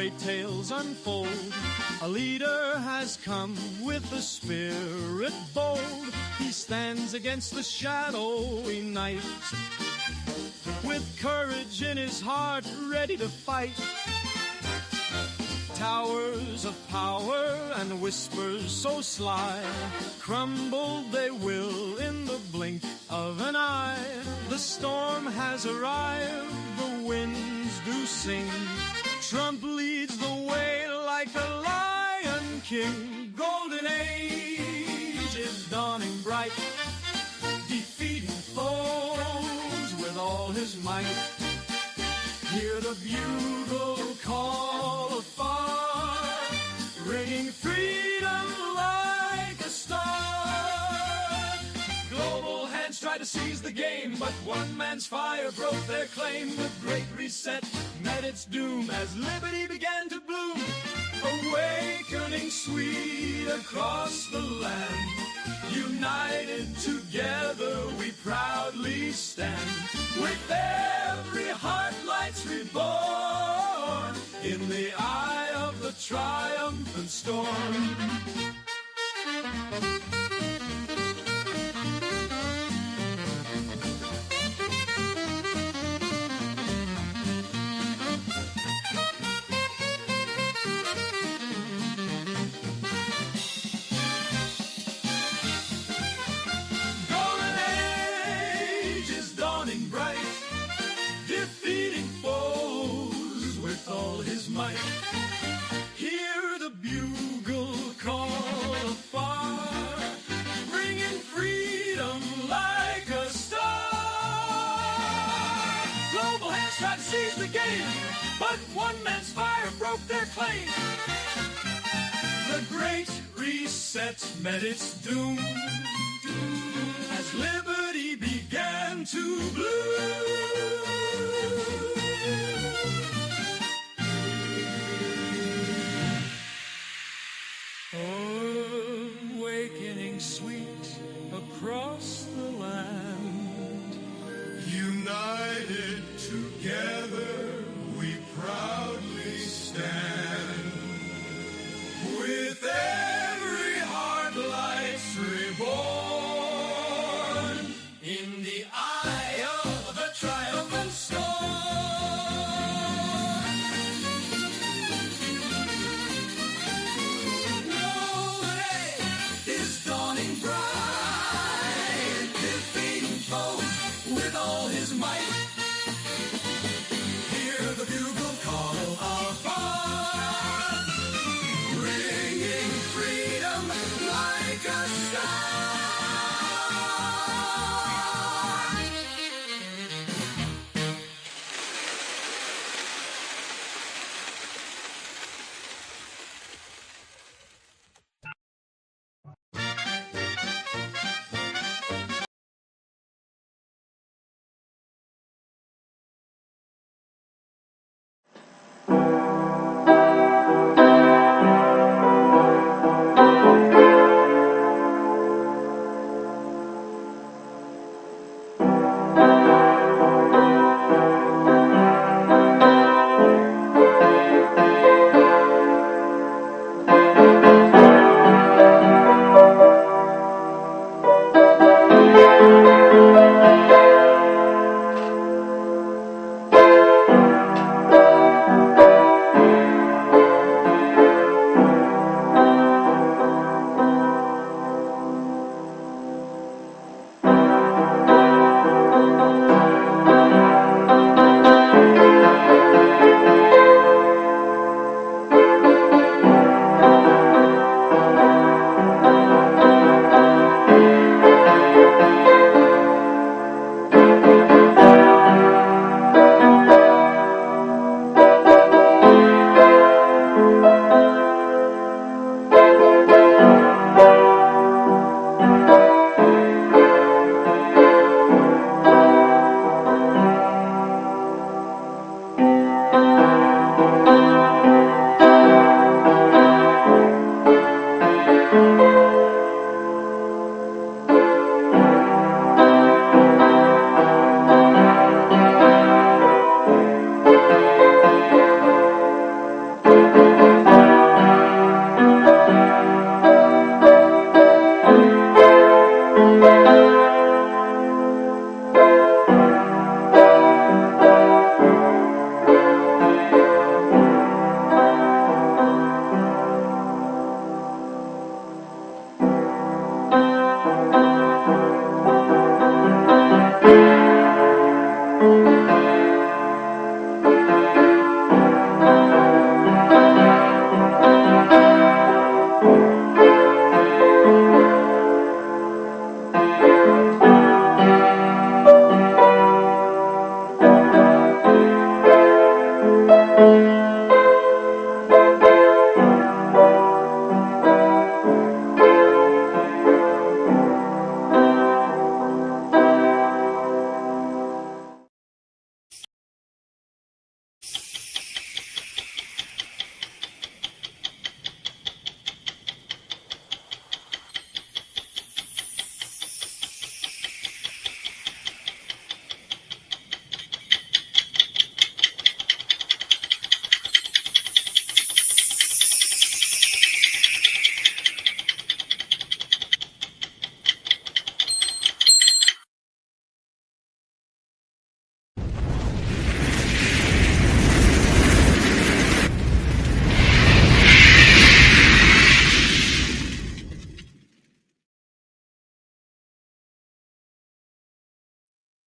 great tales unfold. A leader has come with a spirit bold. He stands against the shadowy night, with courage in his heart, ready to fight. Towers of power and whispers so sly, crumble they will in the blink of an eye. The storm has arrived, the winds do sing. Trump leads the way like a lion king. Golden age is dawning bright, defeating foes with all his might. Hear the bugle call afar, ringing freedom like a star. Global hands try to seize the game, but one man's fire broke their claim. The Great Reset met its doom as liberty began to bloom. Awakening sweet across the land, united together we proudly stand. With every heart lights reborn, in the eye of the triumphant storm. Hear the bugle call afar, bringing freedom like a star. Global hands tried to seize the game, but one man's fire broke their claim. The Great Reset met its doom as liberty began to bloom. Awakening sweet across the land, united together we proudly stand. With every heart lights reborn, in the eye of the triumphant storm. With all his might,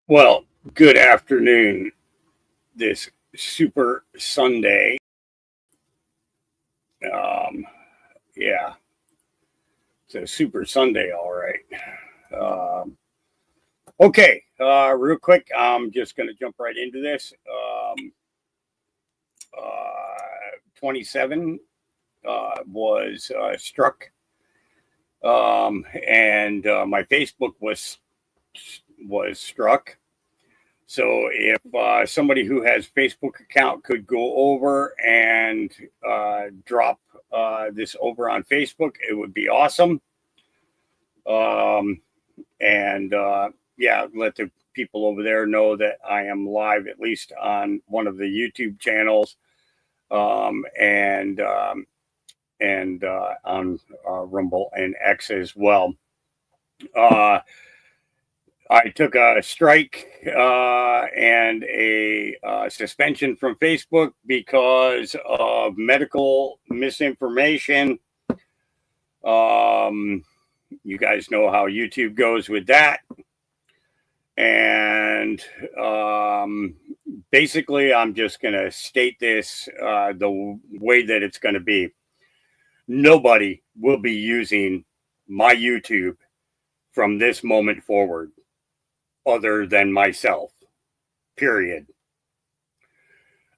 Well, good afternoon. This super Sunday. Um, yeah, it's a super Sunday, all right. Okay, real quick, I'm just going to jump right into this. 27 was struck, and my Facebook was struck. So if somebody who has Facebook account could go over and drop this over on Facebook, it would be awesome. Um, and yeah, let the people over there know that I am live at least on one of the YouTube channels, and on Rumble and X as well. Uh, I took a strike and a suspension from Facebook because of medical misinformation. You guys know how YouTube goes with that. And basically, I'm just going to state this the way that it's going to be. Nobody will be using my YouTube from this moment forward other than myself. Period.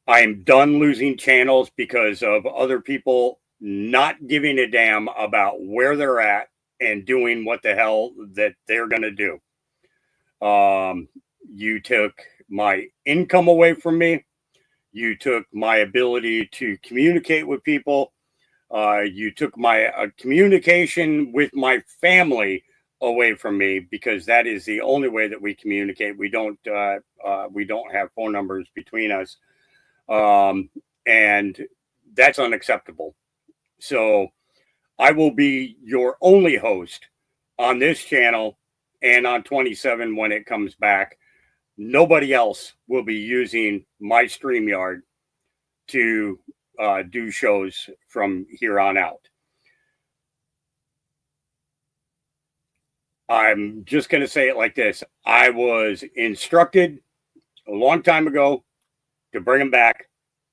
I am done losing channels because of other people not giving a damn about where they're at and doing what the hell that they're going to do. You took my income away from me. You took my ability to communicate with people. You took my communication with my family away from me because that is the only way that we communicate. We don't have phone numbers between us, and that's unacceptable. So I will be your only host on this channel and on 27 when it comes back. Nobody else will be using my StreamYard to do shows from here on out. I'm just going to say it like this. I was instructed a long time ago to bring him back.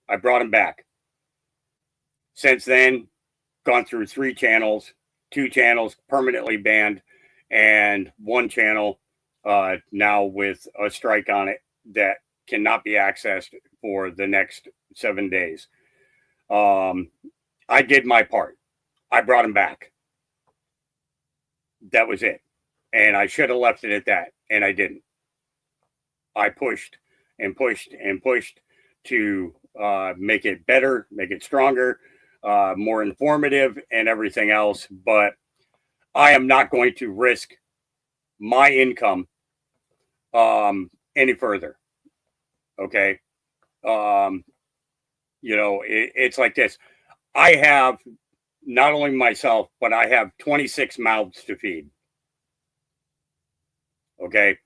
I brought him back. Since then, gone through 3 channels, 2 channels permanently banned, and 1 channel now with a strike on it that cannot be accessed for the next 7 days. I did my part. I brought him back. That was it. And I should have left it at that, and I didn't. I pushed and pushed and pushed to make it better, make it stronger, more informative, and everything else. But I am not going to risk my income any further. Okay. It's like this. I have not only myself, but I have 26 mouths to feed. Okay.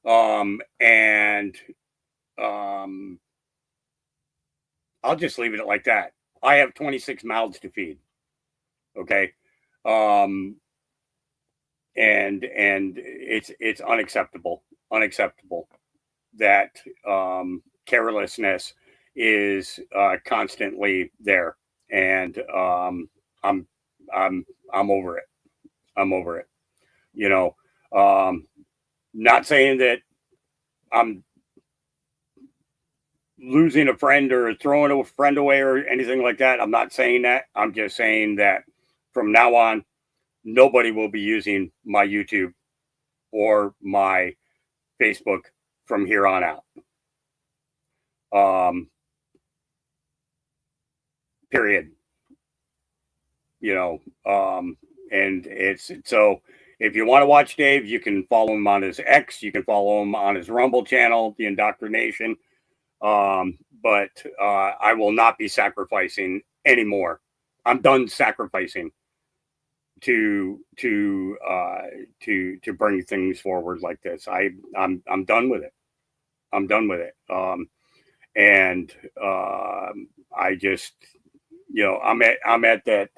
And I'll just leave it like that. I have 26 mouths to feed. Okay. And it's unacceptable that carelessness is constantly there, and I'm over it. I'm over it. Not saying that I'm losing a friend or throwing a friend away or anything like that. I'm not saying that. I'm just saying that from now on, nobody will be using my YouTube or my Facebook from here on out. Period. And it's so if you want to watch Dave, you can follow him on his X. You can follow him on his Rumble channel, The Indoctrination. But I will not be sacrificing anymore. I'm done sacrificing to bring things forward like this. I'm done with it. I'm done with it. And I just, I'm at that.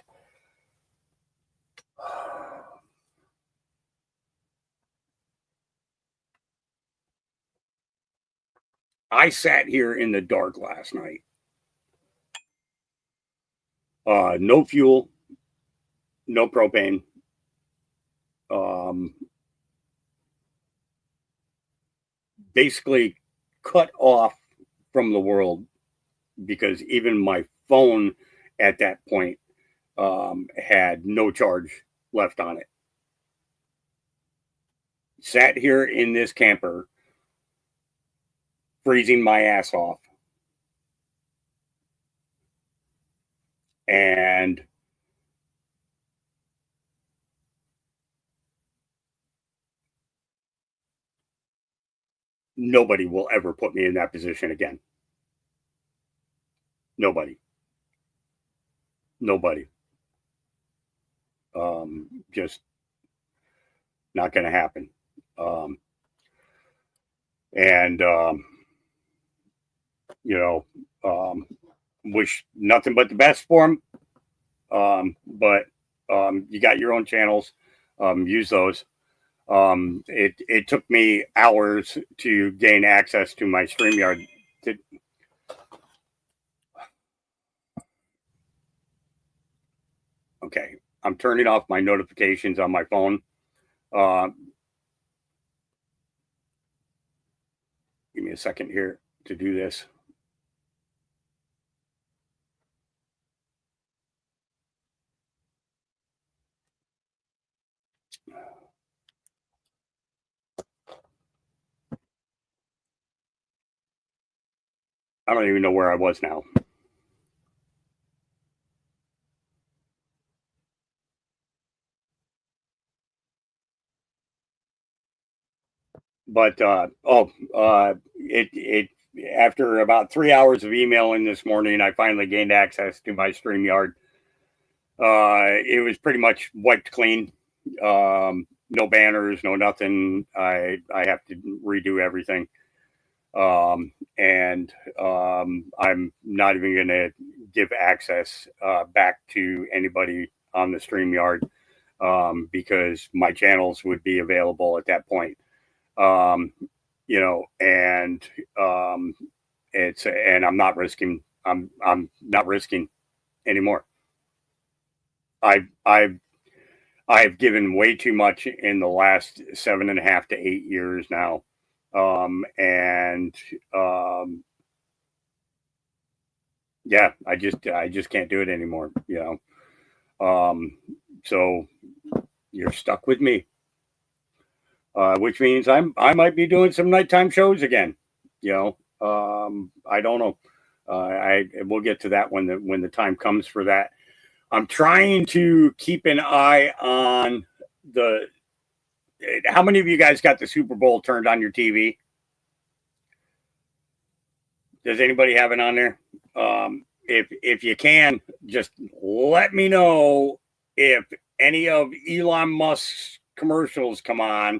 I sat here in the dark last night. No fuel, no propane. Basically cut off from the world because even my phone at that point had no charge left on it. Sat here in this camper, freezing my ass off. And nobody will ever put me in that position again. Nobody. Just not going to happen. And wish nothing but the best for him. But you got your own channels. Use those. It took me hours to gain access to my StreamYard. Okay, I'm turning off my notifications on my phone. Give me a second here to do this. I don't even know where I was now. But it after about 3 hours of emailing this morning, I finally gained access to my StreamYard. It was pretty much wiped clean. No banners, no nothing. I have to redo everything. And I'm not even going to give access back to anybody on the StreamYard because my channels would be available at that point. And I'm not risking. I'm not risking anymore. I've given way too much in the last 7.5 to 8 years now. Yeah, I just can't do it anymore, so you're stuck with me, which means I might be doing some nighttime shows again, I don't know. We'll get to that when the time comes for that. I'm trying to keep an eye on how many of you guys got the Super Bowl turned on your TV? Does anybody have it on there? If you can, just let me know if any of Elon Musk's commercials come on,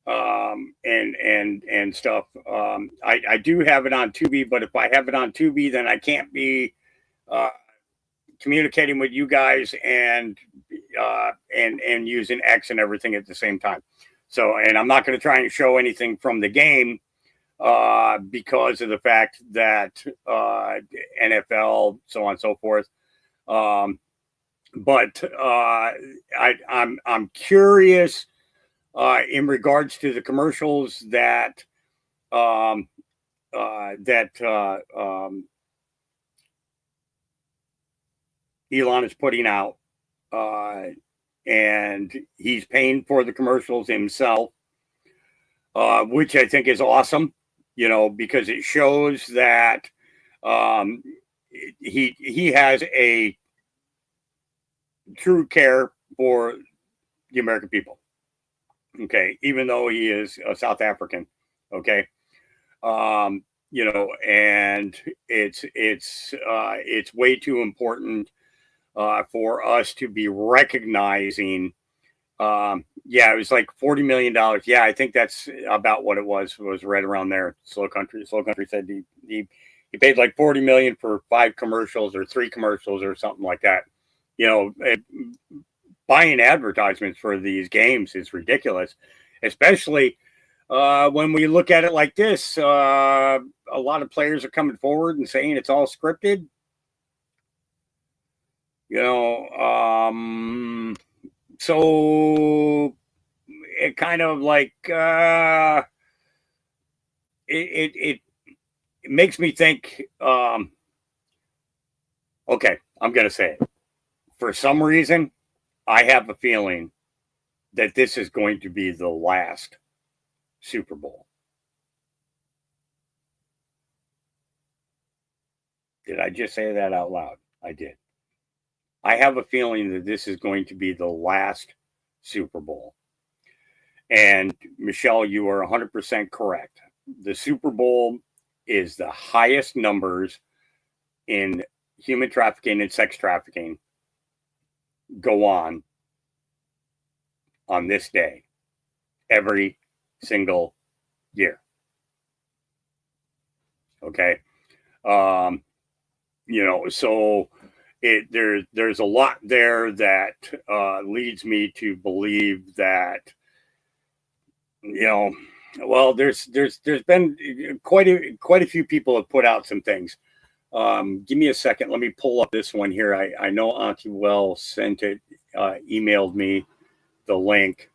and stuff. I do have it on Tubi, but if I have it on Tubi, then I can't be communicating with you guys and using X and everything at the same time. So, and I'm not going to try and show anything from the game because of the fact that NFL, so on and so forth. But I'm curious in regards to the commercials that Elon is putting out, and he's paying for the commercials himself, which I think is awesome, because it shows that he has a true care for the American people. Okay, even though he is a South African. Okay, and it's way too important for us to be recognizing. It was like $40 million. Yeah, I think that's about what it was right around there. Slow Country said he paid like $40 million for 5 commercials or 3 commercials or something like that. Buying advertisements for these games is ridiculous, especially when we look at it like this, a lot of players are coming forward and saying it's all scripted. So it kind of like it makes me think. Okay, I'm gonna say it. For some reason, I have a feeling that this is going to be the last Super Bowl. Did I just say that out loud? I did. I have a feeling that this is going to be the last Super Bowl. And Michelle, you are 100% correct. The Super Bowl is the highest numbers in human trafficking and sex trafficking go on this day every single year. Okay. So there's a lot there that leads me to believe that, well, there's been quite a few people have put out some things. Give me a second. Let me pull up this one here. I know Auntie Well sent it, emailed me the link.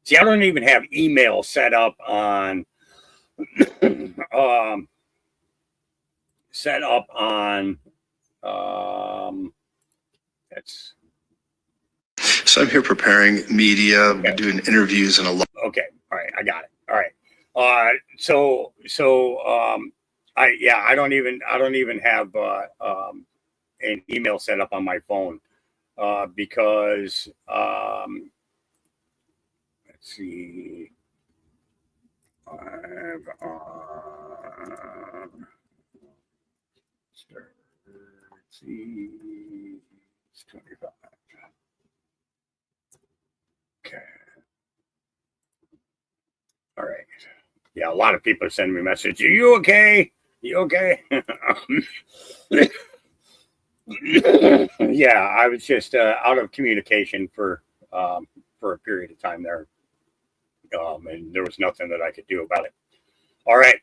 See, I don't even have email set up on that's. So I'm here preparing media, okay. Doing interviews and a lot. Okay, all right, I got it. All right. I don't even have an email set up on my phone because let's see. Let's see. It's 25. Okay. All right. Yeah, a lot of people are sending me messages. Are you okay? You okay? Yeah, I was just out of communication for a period of time there. And there was nothing that I could do about it. All right.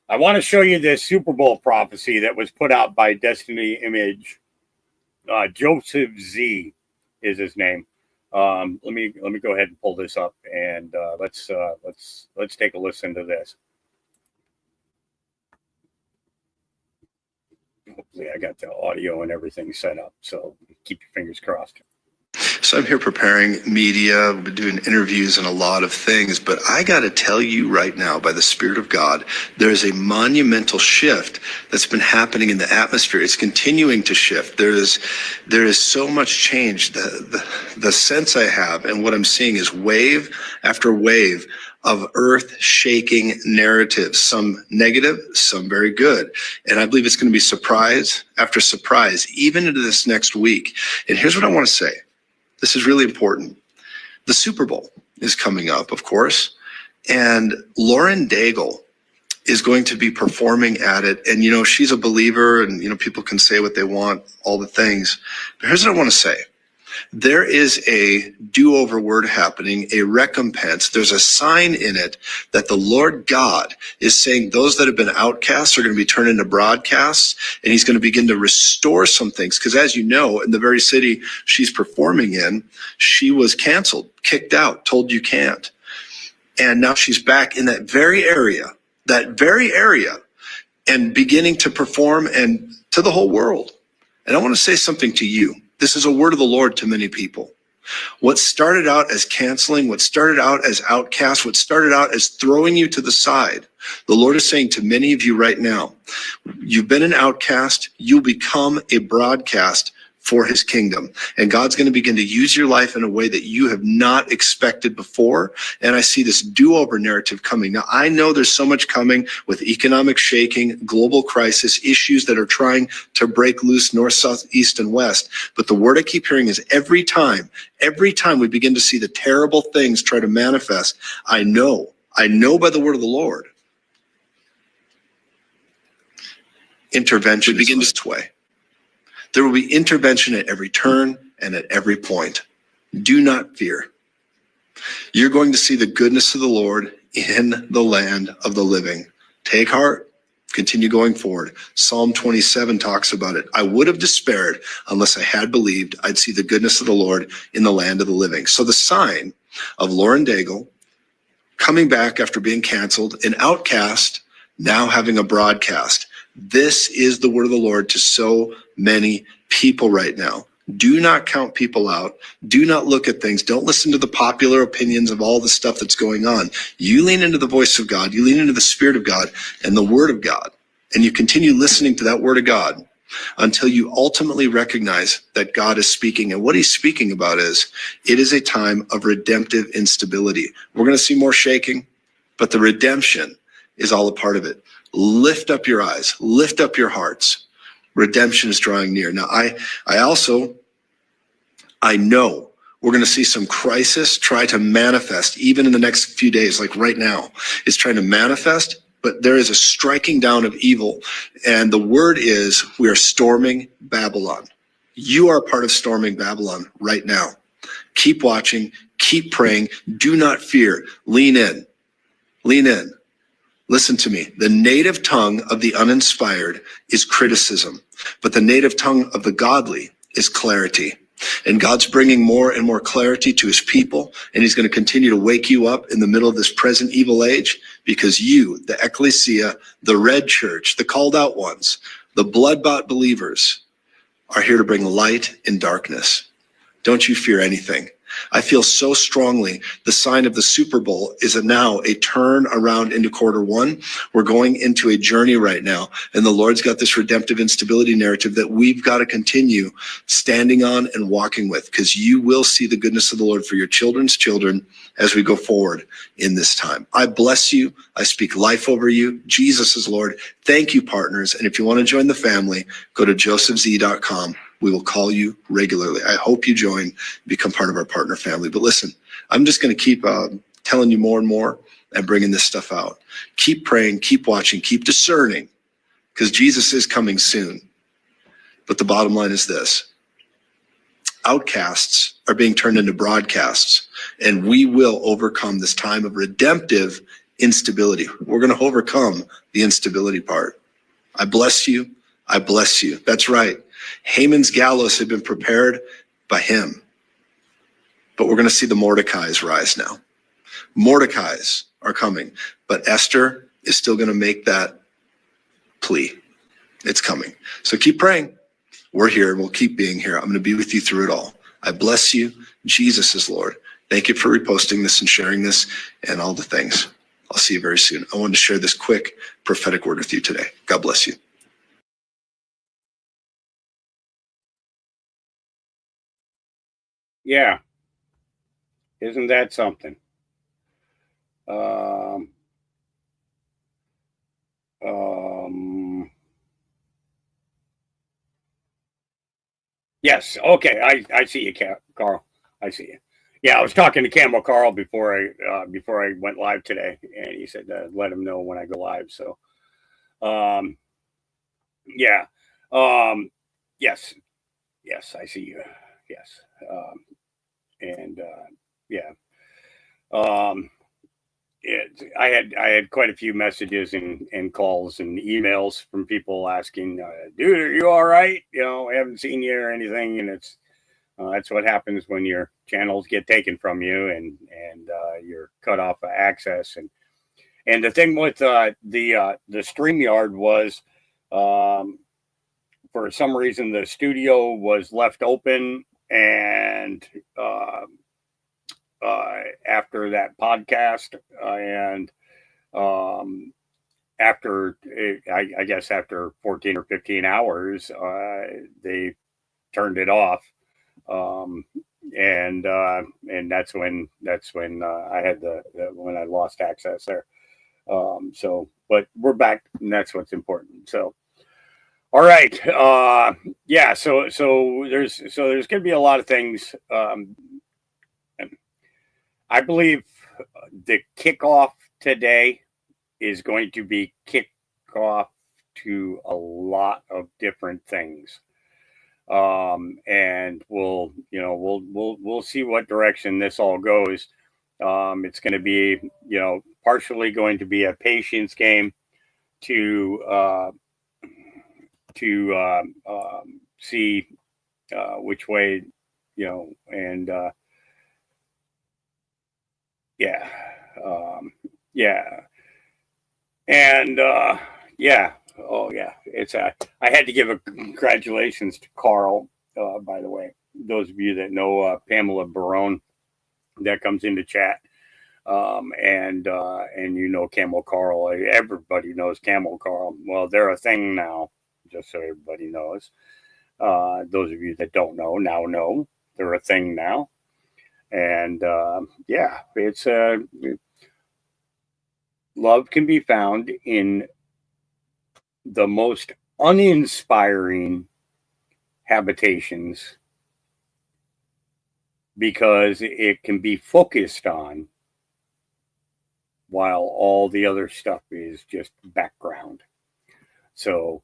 I want to show you this Super Bowl prophecy that was put out by Destiny Image. Joseph Z is his name. Let me go ahead and pull this up and let's take a listen to this. Hopefully I got the audio and everything set up, so keep your fingers crossed. So I'm here preparing media, doing interviews and a lot of things, but I got to tell you right now, by the Spirit of God, there's a monumental shift that's been happening in the atmosphere. It's continuing to shift. There is so much change. The sense I have and what I'm seeing is wave after wave of earth-shaking narratives, some negative, some very good. And I believe it's going to be surprise after surprise, even into this next week. And here's what I want to say. This is really important. The Super Bowl is coming up, of course, and Lauren Daigle is going to be performing at it. And, she's a believer and, people can say what they want, all the things. But here's what I want to say. There is a do-over word happening, a recompense. There's a sign in it that the Lord God is saying those that have been outcasts are going to be turned into broadcasts, and he's going to begin to restore some things. Because as you know, in the very city she's performing in, she was canceled, kicked out, told you can't. And now she's back in that very area, and beginning to perform and to the whole world. And I want to say something to you. This is a word of the Lord to many people. What started out as canceling, what started out as outcast, what started out as throwing you to the side, the Lord is saying to many of you right now, you've been an outcast, you'll become a broadcast for his kingdom. And God's going to begin to use your life in a way that you have not expected before. And I see this do-over narrative coming. Now, I know there's so much coming with economic shaking, global crisis, issues that are trying to break loose north, south, east, and west. But the word I keep hearing is every time we begin to see the terrible things try to manifest, I know by the word of the Lord, intervention begins its way. There will be intervention at every turn and at every point. Do not fear. You're going to see the goodness of the Lord in the land of the living. Take heart, continue going forward. Psalm 27 talks about it. I would have despaired unless I had believed I'd see the goodness of the Lord in the land of the living. So the sign of Lauren Daigle coming back after being canceled, an outcast, now having a broadcast. This is the word of the Lord to so many people right now. Do not count people out. Do not look at things. Don't listen to the popular opinions of all the stuff that's going on. You lean into the voice of God. You lean into the Spirit of God and the Word of God. And you continue listening to that Word of God until you ultimately recognize that God is speaking. And what he's speaking about is, it is a time of redemptive instability. We're going to see more shaking, but the redemption is all a part of it. Lift up your eyes. Lift up your hearts. Redemption is drawing near. Now, I know we're going to see some crisis try to manifest even in the next few days, like right now. It's trying to manifest, but there is a striking down of evil. And the word is, we are storming Babylon. You are a part of storming Babylon right now. Keep watching, keep praying. Do not fear. Lean in. Lean in. Listen to me. The native tongue of the uninspired is criticism, but the native tongue of the godly is clarity. And God's bringing more and more clarity to his people, and he's going to continue to wake you up in the middle of this present evil age, because you, the ecclesia, the red church, the called out ones, the blood-bought believers, are here to bring light in darkness. Don't you fear anything. I feel so strongly the sign of the Super Bowl is now a turn around into quarter one. We're going into a journey right now, and the Lord's got this redemptive instability narrative that we've got to continue standing on and walking with, because you will see the goodness of the Lord for your children's children as we go forward in this time. I bless you. I speak life over you. Jesus is Lord. Thank you, partners. And if you want to join the family, go to josephz.com. We will call you regularly. I hope you join, become part of our partner family. But listen, I'm just going to keep telling you more and more and bringing this stuff out. Keep praying, keep watching, keep discerning, because Jesus is coming soon. But the bottom line is this. Outcasts are being turned into broadcasts, and we will overcome this time of redemptive instability. We're going to overcome the instability part. I bless you. I bless you. That's right. Haman's gallows had been prepared by him. But we're going to see the Mordecais rise now. Mordecais are coming, but Esther is still going to make that plea. It's coming. So keep praying. We're here and we'll keep being here. I'm going to be with you through it all. I bless you. Jesus is Lord. Thank you for reposting this and sharing this and all the things. I'll see you very soon. I wanted to share this quick prophetic word with you today. God bless you. Yeah. Isn't that something? Yes. Okay. I see you, Carl. I see you. Yeah, I was talking to Camel Carl before I went live today, and he said let him know when I go live. So, yeah, yes, I see you. Yes, and yeah, I had quite a few messages and calls and emails from people asking, dude, are you all right? You know, I haven't seen you or anything, and it's that's what happens when your channels get taken from you and you're cut off of access. And the thing with the StreamYard was, for some reason, the studio was left open, and after that podcast, and after I guess after 14 or 15 hours, they turned it off. And that's when I had when I lost access there. So, but we're back, and that's what's important. So, all right. Yeah. So there's going to be a lot of things. I believe the kickoff today is going to be kickoff to a lot of different things. And we'll see what direction this all goes. It's going to be, partially going to be a patience game to see which way, and yeah, yeah, and yeah. Oh yeah, I had to give a congratulations to Carl. By the way, those of you that know Pamela Barone, that comes into chat, and Camel Carl. Everybody knows Camel Carl. Well, they're a thing now, just so everybody knows. Those of you that don't know now know they're a thing now, and it's love can be found in the most uninspiring habitations because it can be focused on while all the other stuff is just background. So,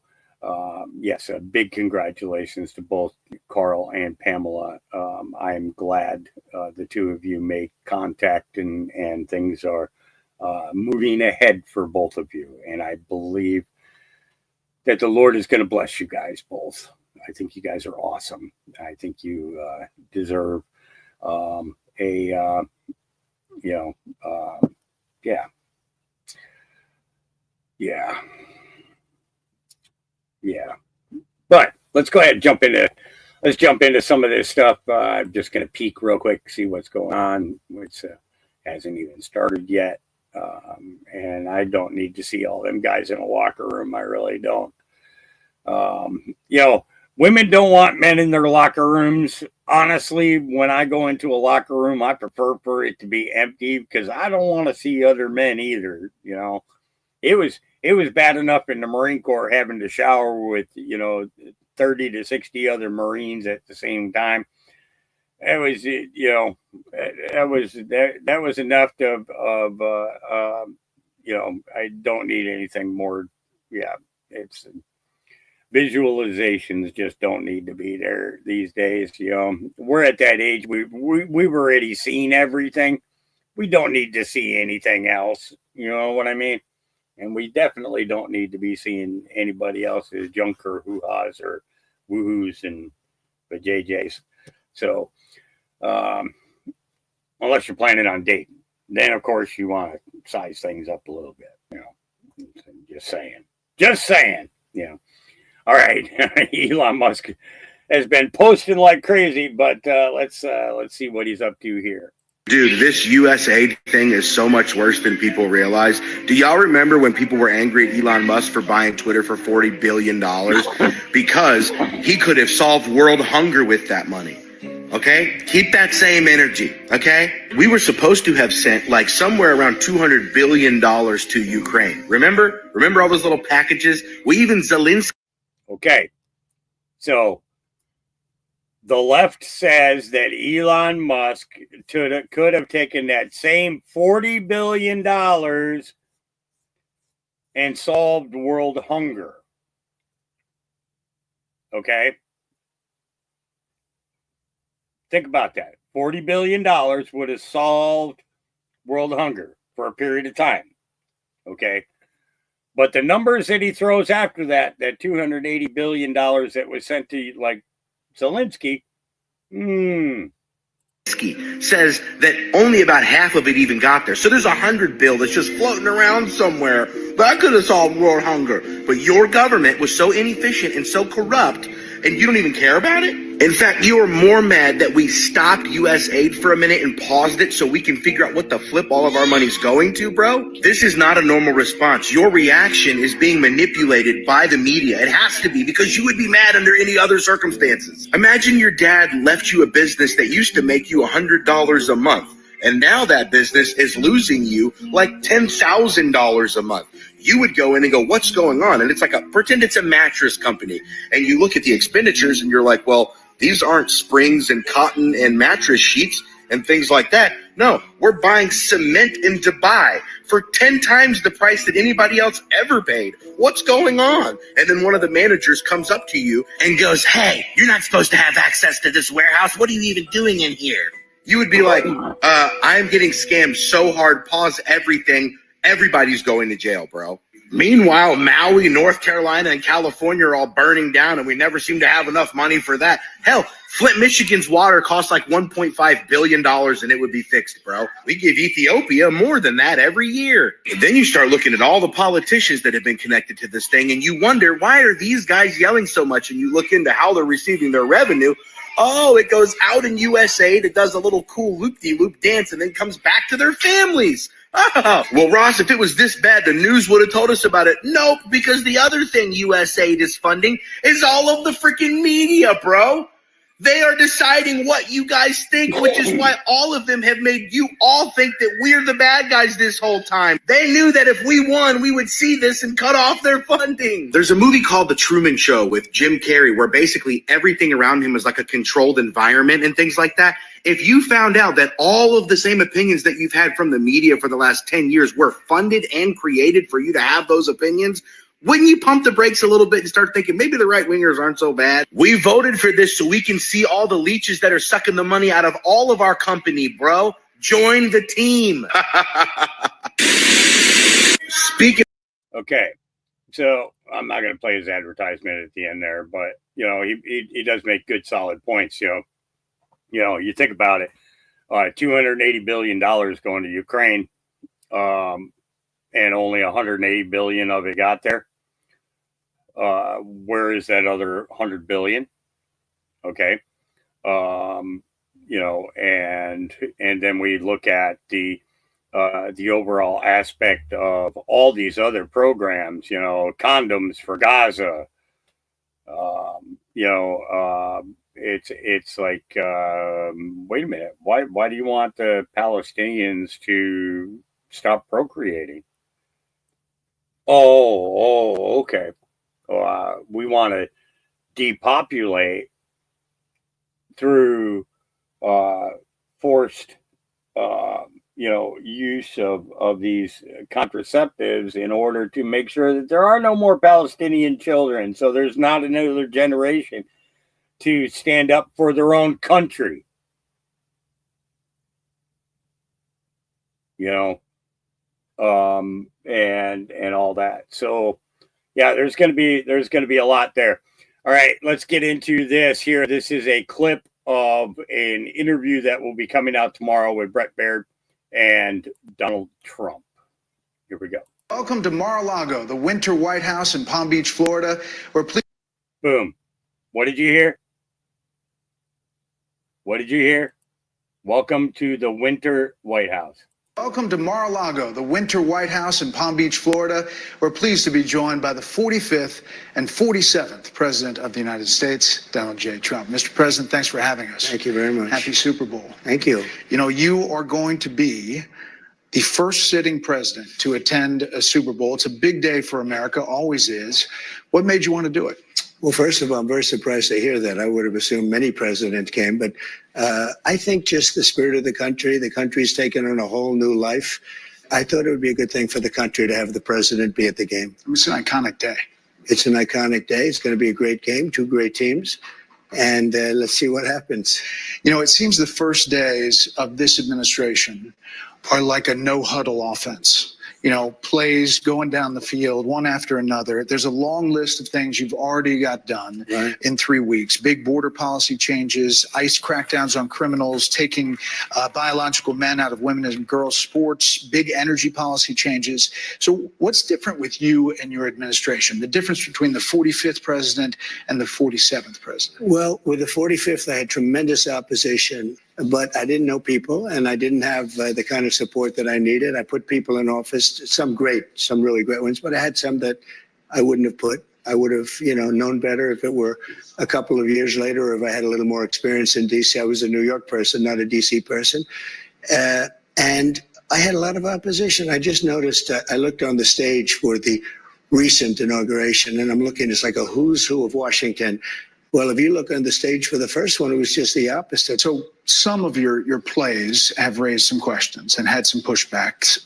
yes, a big congratulations to both Carl and Pamela. I'm glad the two of you made contact and things are moving ahead for both of you. And I believe that the Lord is going to bless you guys both. I think you guys are awesome. I think you deserve yeah. But let's go ahead and jump into some of this stuff. I'm just going to peek real quick, see what's going on, which hasn't even started yet. And I don't need to see all them guys in a locker room. I really don't. Women don't want men in their locker rooms. Honestly, when I go into a locker room, I prefer for it to be empty because I don't want to see other men either. It was bad enough in the Marine Corps having to shower with 30 to 60 other Marines at the same time. It was that was enough I don't need anything more. Yeah, it's visualizations just don't need to be there these days. We're at that age. We've already seen everything. We don't need to see anything else. You know what I mean? And we definitely don't need to be seeing anybody else's junk or hoo-has or woohoos and JJs. So, unless you're planning on dating, then of course you want to size things up a little bit. Just saying. All right, Elon Musk has been posting like crazy, but let's see what he's up to here. Dude, this USAID thing is so much worse than people realize. Do y'all remember when people were angry at Elon Musk for buying Twitter for $40 billion? Because he could have solved world hunger with that money. Okay? Keep that same energy. Okay? We were supposed to have sent like somewhere around $200 billion to Ukraine. Remember? Remember all those little packages? Zelensky. Okay. So the left says that Elon Musk could have taken that same $40 billion and solved world hunger. Okay? Think about that. $40 billion would have solved world hunger for a period of time. Okay? But the numbers that he throws after that $280 billion that was sent to like Zelensky, says that only about half of it even got there. So there's $100 billion that's just floating around somewhere. That could have solved world hunger. But your government was so inefficient and so corrupt, and you don't even care about it? In fact, you are more mad that we stopped U.S. aid for a minute and paused it so we can figure out what the flip all of our money's going to, bro? This is not a normal response. Your reaction is being manipulated by the media. It has to be, because you would be mad under any other circumstances. Imagine your dad left you a business that used to make you $100 a month, and now that business is losing you like $10,000 a month. You would go in and go, what's going on? And it's like, pretend it's a mattress company. And you look at the expenditures and you're like, well, these aren't springs and cotton and mattress sheets and things like that. No, we're buying cement in Dubai for 10 times the price that anybody else ever paid. What's going on? And then one of the managers comes up to you and goes, hey, you're not supposed to have access to this warehouse. What are you even doing in here? You would be like, I I'm getting scammed so hard. Pause everything. Everybody's going to jail, bro. Meanwhile, Maui, North Carolina, and California are all burning down, and we never seem to have enough money for that. Hell, Flint, Michigan's water costs like $1.5 billion, and it would be fixed, bro. We give Ethiopia more than that every year. And then you start looking at all the politicians that have been connected to this thing, and you wonder, why are these guys yelling so much? And you look into how they're receiving their revenue. Oh, it goes out in USAID, it does a little cool loop-de-loop dance, and then comes back to their families. Oh, well, Ross, if it was this bad, the news would have told us about it. Nope, because the other thing USAID is funding is all of the freaking media, bro. They are deciding what you guys think, which is why all of them have made you all think that we're the bad guys this whole time. They knew that if we won, we would see this and cut off their funding. There's a movie called The Truman Show with Jim Carrey where basically everything around him is like a controlled environment and things like that. If you found out that all of the same opinions that you've had from the media for the last 10 years were funded and created for you to have those opinions, wouldn't you pump the brakes a little bit and start thinking maybe the right wingers aren't so bad? We voted for this so we can see all the leeches that are sucking the money out of all of our company, bro. Join the team. Speaking. Okay, so I'm not going to play his advertisement at the end there, but he does make good solid points. You think about it, $280 billion going to Ukraine, and only $180 billion of it got there. Where is that other $100 billion? Okay. And then we look at the overall aspect of all these other programs, condoms for Gaza. It's like, wait a minute, why do you want the Palestinians to stop procreating? Oh, okay. We want to depopulate through forced, use of these contraceptives in order to make sure that there are no more Palestinian children. So there's not another generation to stand up for their own country. And all that. So yeah, there's going to be a lot there. All right, let's get into this here. This is a clip of an interview that will be coming out tomorrow with Brett Baird and Donald Trump. Here we go. Welcome to Mar-a-Lago, the winter White House in Palm Beach, Florida, where boom. What did you hear? What did you hear? Welcome to the winter White House. Welcome to Mar-a-Lago, the winter White House in Palm Beach, Florida. We're pleased to be joined by the 45th and 47th President of the United States, Donald J. Trump. Mr. President, thanks for having us. Thank you very much. Happy Super Bowl. Thank you. You are going to be the first sitting president to attend a Super Bowl. It's a big day for America, always is. What made you want to do it? Well, first of all, I'm very surprised to hear that. I would have assumed many presidents came, but I think just the spirit of the country's taken on a whole new life. I thought it would be a good thing for the country to have the president be at the game. It's an iconic day. It's an iconic day. It's going to be a great game, two great teams. And let's see what happens. It seems the first days of this administration are like a no-huddle offense. Plays going down the field, one after another. There's a long list of things you've already got done in 3 weeks. Big border policy changes, ICE crackdowns on criminals, taking biological men out of women and girls sports, big energy policy changes. So what's different with you and your administration? The difference between the 45th president and the 47th president? Well, with the 45th, I had tremendous opposition. But I didn't know people, and I didn't have the kind of support that I needed. I put people in office, some really great ones, but I had some that I wouldn't have put. I would have, known better if it were a couple of years later, or if I had a little more experience in D.C. I was a New York person, not a D.C. person. And I had a lot of opposition. I just noticed, I looked on the stage for the recent inauguration, and I'm looking, it's like a who's who of Washington. Well, if you look on the stage for the first one, it was just the opposite. So some of your plays have raised some questions and had some pushbacks.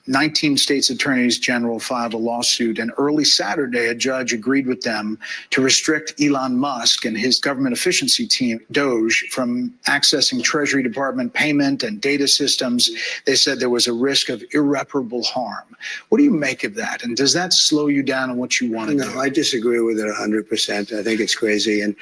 19 states' attorneys general filed a lawsuit, and early Saturday, a judge agreed with them to restrict Elon Musk and his government efficiency team, Doge, from accessing Treasury Department payment and data systems. They said there was a risk of irreparable harm. What do you make of that? And does that slow you down on what you want to do? No, I disagree with it 100%. I think it's crazy. And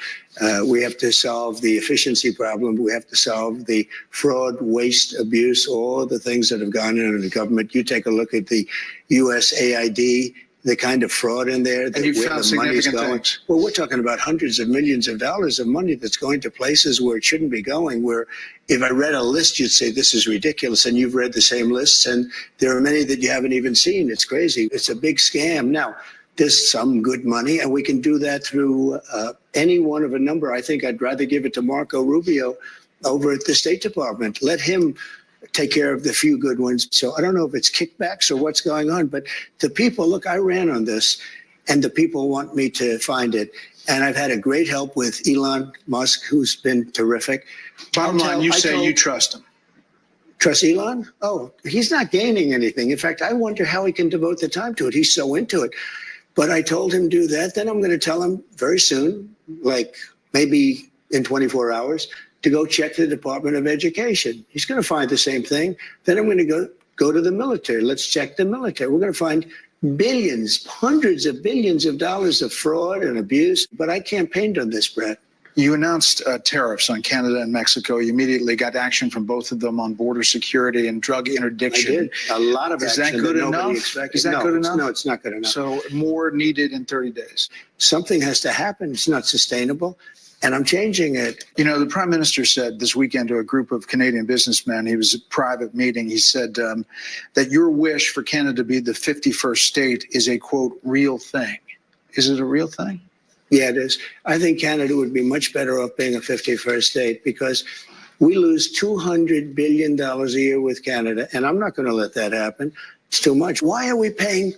we have to solve the efficiency problem. We have to solve the fraud, waste, abuse, all the things that have gone into the government. You take a look at the USAID, the kind of fraud in there. And you found significant things. Well, we're talking about hundreds of millions of dollars of money that's going to places where it shouldn't be going, where if I read a list, you'd say this is ridiculous. And you've read the same lists, and there are many that you haven't even seen. It's crazy. It's a big scam. Now, there's some good money, and we can do that through any one of a number. I think I'd rather give it to Marco Rubio over at the State Department. Let him take care of the few good ones. So I don't know if it's kickbacks or what's going on, but the people, look, I ran on this, and the people want me to find it. And I've had a great help with Elon Musk, who's been terrific. Bottom line, you say you trust him. Trust Elon? Oh, he's not gaining anything. In fact, I wonder how he can devote the time to it. He's so into it. But I told him do that. Then I'm going to tell him very soon, like maybe in 24 hours, to go check the Department of Education. He's going to find the same thing. Then I'm going to go to the military. Let's check the military. We're going to find billions, hundreds of billions of dollars of fraud and abuse. But I campaigned on this, Brett. You announced tariffs on Canada and Mexico. You immediately got action from both of them on border security and drug interdiction. I did. A lot of action. Is that good enough? Is that good enough? No, it's not good enough. So more needed in 30 days. Something has to happen. It's not sustainable. And I'm changing it. You know, the Prime Minister said this weekend to a group of Canadian businessmen, he was at a private meeting, he said that your wish for Canada to be the 51st state is a, quote, real thing. Is it a real thing? Yeah, it is. I think Canada would be much better off being a 51st state because we lose $200 billion a year with Canada, and I'm not going to let that happen. It's too much. Why are we paying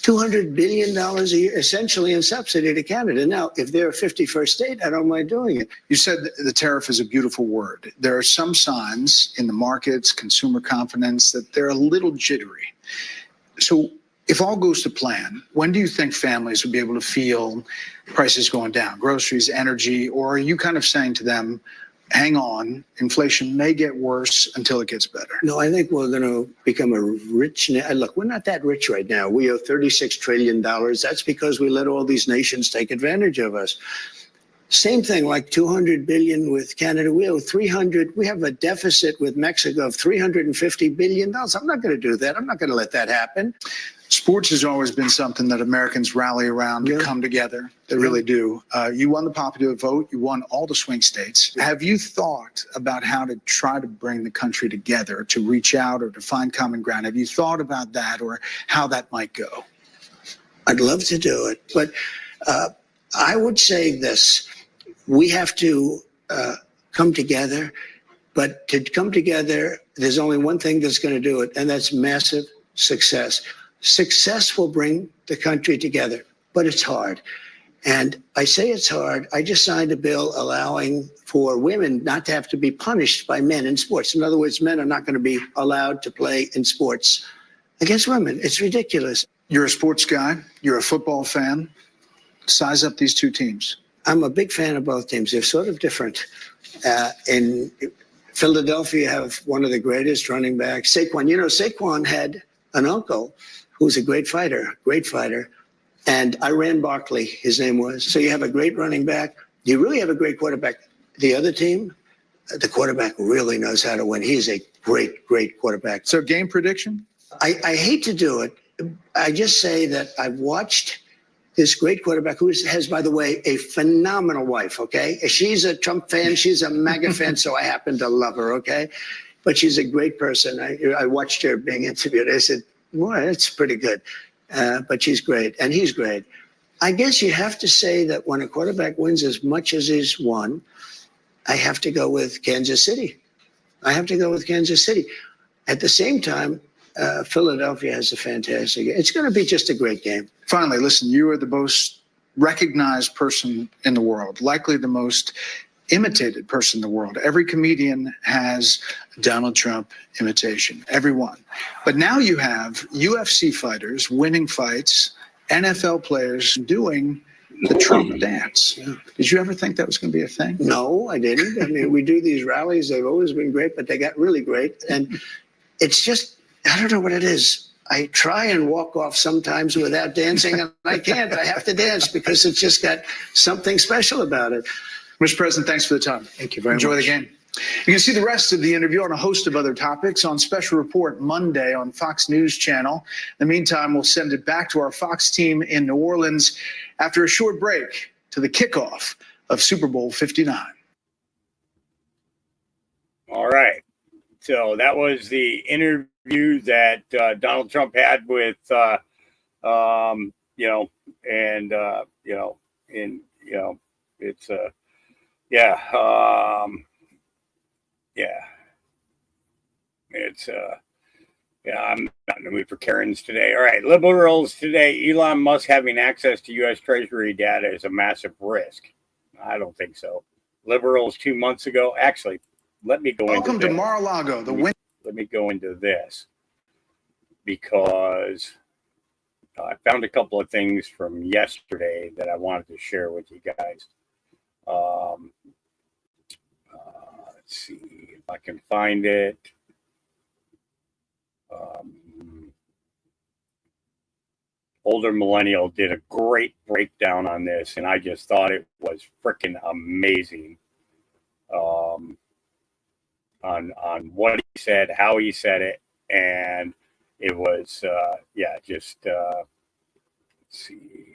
$200 billion a year essentially in subsidy to Canada? Now, if they're a 51st state, I don't mind doing it. You said the tariff is a beautiful word. There are some signs in the markets, consumer confidence, that they're a little jittery. So if all goes to plan, when do you think families will be able to feel prices going down, groceries, energy, or are you kind of saying to them, hang on, inflation may get worse until it gets better? No, I think we're going to become a rich. Look, we're not that rich right now. We owe $36 trillion. That's because we let all these nations take advantage of us. Same thing, like 200 billion with Canada. We owe 300. We have a deficit with Mexico of $350 billion. I'm not going to do that. I'm not going to let that happen. Sports has always been something that Americans rally around to come together. They really do. You won the popular vote. You won all the swing states. Have you thought about how to try to bring the country together, to reach out or to find common ground? Have you thought about that or how that might go? I'd love to do it. But I would say this. We have to come together. But to come together, there's only one thing that's going to do it, and that's massive success. Success will bring the country together, but it's hard. And I say it's hard. I just signed a bill allowing for women not to have to be punished by men in sports. In other words, men are not going to be allowed to play in sports against women. It's ridiculous. You're a sports guy. You're a football fan. Size up these two teams. I'm a big fan of both teams. They're sort of different. In Philadelphia, you have one of the greatest running backs, Saquon. You know, Saquon had an uncle who's a great fighter. And I ran Barkley, his name was. So you have a great running back. You really have a great quarterback. The other team, the quarterback really knows how to win. He's a great, great quarterback. So game prediction? I hate to do it. I just say that I've watched this great quarterback who has, by the way, a phenomenal wife, okay? She's a Trump fan. She's a MAGA fan, so I happen to love her, okay? But she's a great person. I watched her being interviewed. I said, boy, that's pretty good. But she's great, and he's great. I guess you have to say that when a quarterback wins as much as he's won, I have to go with Kansas City. At the same time, Philadelphia has a fantastic game. It's going to be just a great game. Finally, listen, you are the most recognized person in the world, likely the most imitated person in the world. Every comedian has a Donald Trump imitation, everyone. But now you have UFC fighters winning fights, NFL players doing the Trump dance. Did you ever think that was going to be a thing? No, I didn't. I mean, we do these rallies. They've always been great, but they got really great. And it's just, I don't know what it is. I try and walk off sometimes without dancing, and I can't. I have to dance because it's just got something special about it. Mr. President, thanks for the time. Thank you very much. Enjoy the game. You can see the rest of the interview on a host of other topics on Special Report Monday on Fox News Channel. In the meantime, we'll send it back to our Fox team in New Orleans after a short break to the kickoff of Super Bowl 59. All right. So that was the interview that Donald Trump had with, it's I'm not in the mood for Karens today. All right, liberals today. Elon Musk having access to U.S. Treasury data is a massive risk. I don't think so. Liberals 2 months ago. Actually, let me go. Welcome to Mar-a-Lago. Let me go into this because I found a couple of things from yesterday that I wanted to share with you guys. Let's see if I can find it. Older Millennial did a great breakdown on this, and I just thought it was freaking amazing on what he said, how he said it, and it was let's see.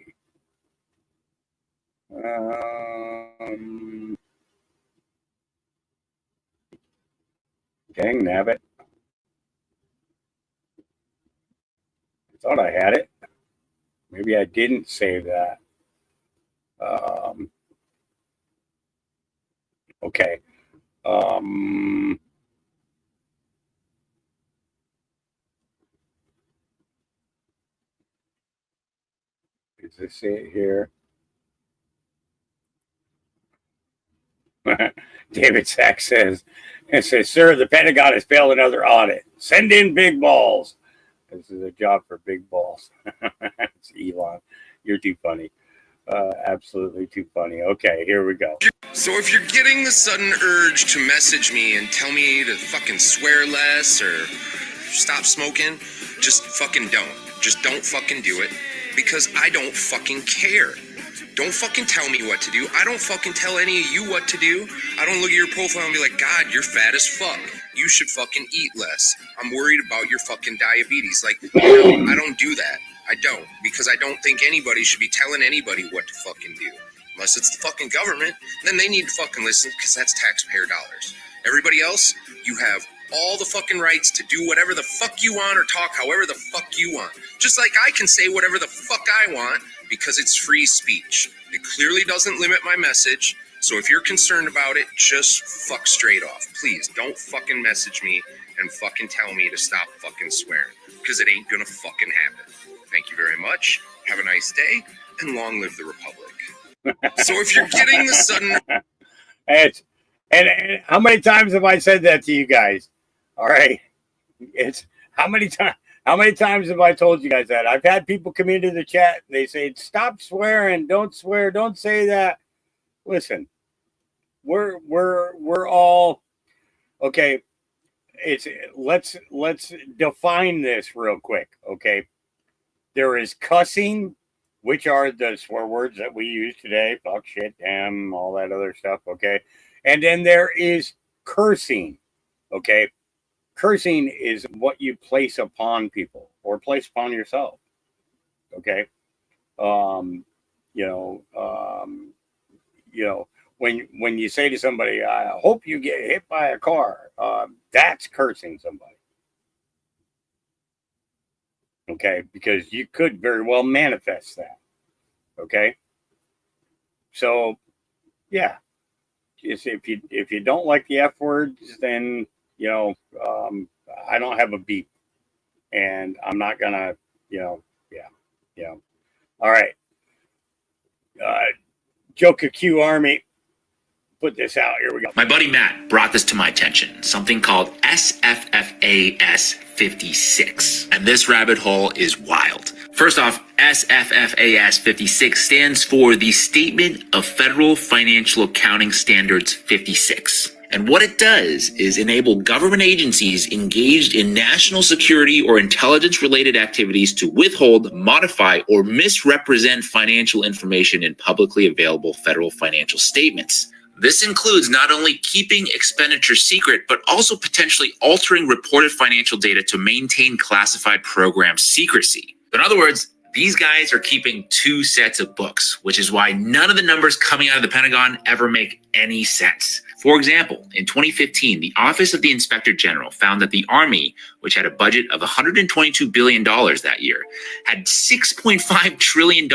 Dang nabbit. I thought I had it. Maybe I didn't save that. Okay. Is this it here? David Sachs says, sir, the Pentagon has failed another audit. Send in big balls. This is a job for big balls. It's Elon. You're too funny. Absolutely too funny. Okay, here we go. So if you're getting the sudden urge to message me and tell me to fucking swear less or stop smoking, just fucking don't. Just don't fucking do it because I don't fucking care. Don't fucking tell me what to do. I don't fucking tell any of you what to do. I don't look at your profile and be like, God, you're fat as fuck. You should fucking eat less. I'm worried about your fucking diabetes. Like, no, I don't do that. I don't. Because I don't think anybody should be telling anybody what to fucking do. Unless it's the fucking government, then they need to fucking listen because that's taxpayer dollars. Everybody else, you have all the fucking rights to do whatever the fuck you want or talk however the fuck you want. Just like I can say whatever the fuck I want because it's free speech. It clearly doesn't limit my message. So if you're concerned about it, just fuck straight off. Please don't fucking message me and fucking tell me to stop fucking swearing because it ain't gonna fucking happen. Thank you very much. Have a nice day and long live the Republic. So if you're getting the sudden... And how many times have I said that to you guys? All right. It's how many times have I told you guys that? I've had people come into the chat and they say, stop swearing, don't swear, don't say that. Listen, we're all okay. Let's define this real quick. Okay. There is cussing, which are the swear words that we use today, fuck, shit, damn, all that other stuff. Okay. And then there is cursing. Okay. Cursing is what you place upon people or place upon yourself. Okay. When you say to somebody, I hope you get hit by a car, that's cursing somebody. Okay. Because you could very well manifest that. Okay. So, yeah. If you don't like the F words, then, I don't have a beep. And I'm not going to, All right. Joker Q Army. put this out. Here we go. My buddy Matt brought this to my attention, something called SFFAS 56. And this rabbit hole is wild. First off, SFFAS 56 stands for the Statement of Federal Financial Accounting Standards 56. And what it does is enable government agencies engaged in national security or intelligence-related activities to withhold, modify, or misrepresent financial information in publicly available federal financial statements. This includes not only keeping expenditures secret, but also potentially altering reported financial data to maintain classified program secrecy. In other words, these guys are keeping two sets of books, which is why none of the numbers coming out of the Pentagon ever make any sense. For example, in 2015, the Office of the Inspector General found that the Army, which had a budget of $122 billion that year, had $6.5 trillion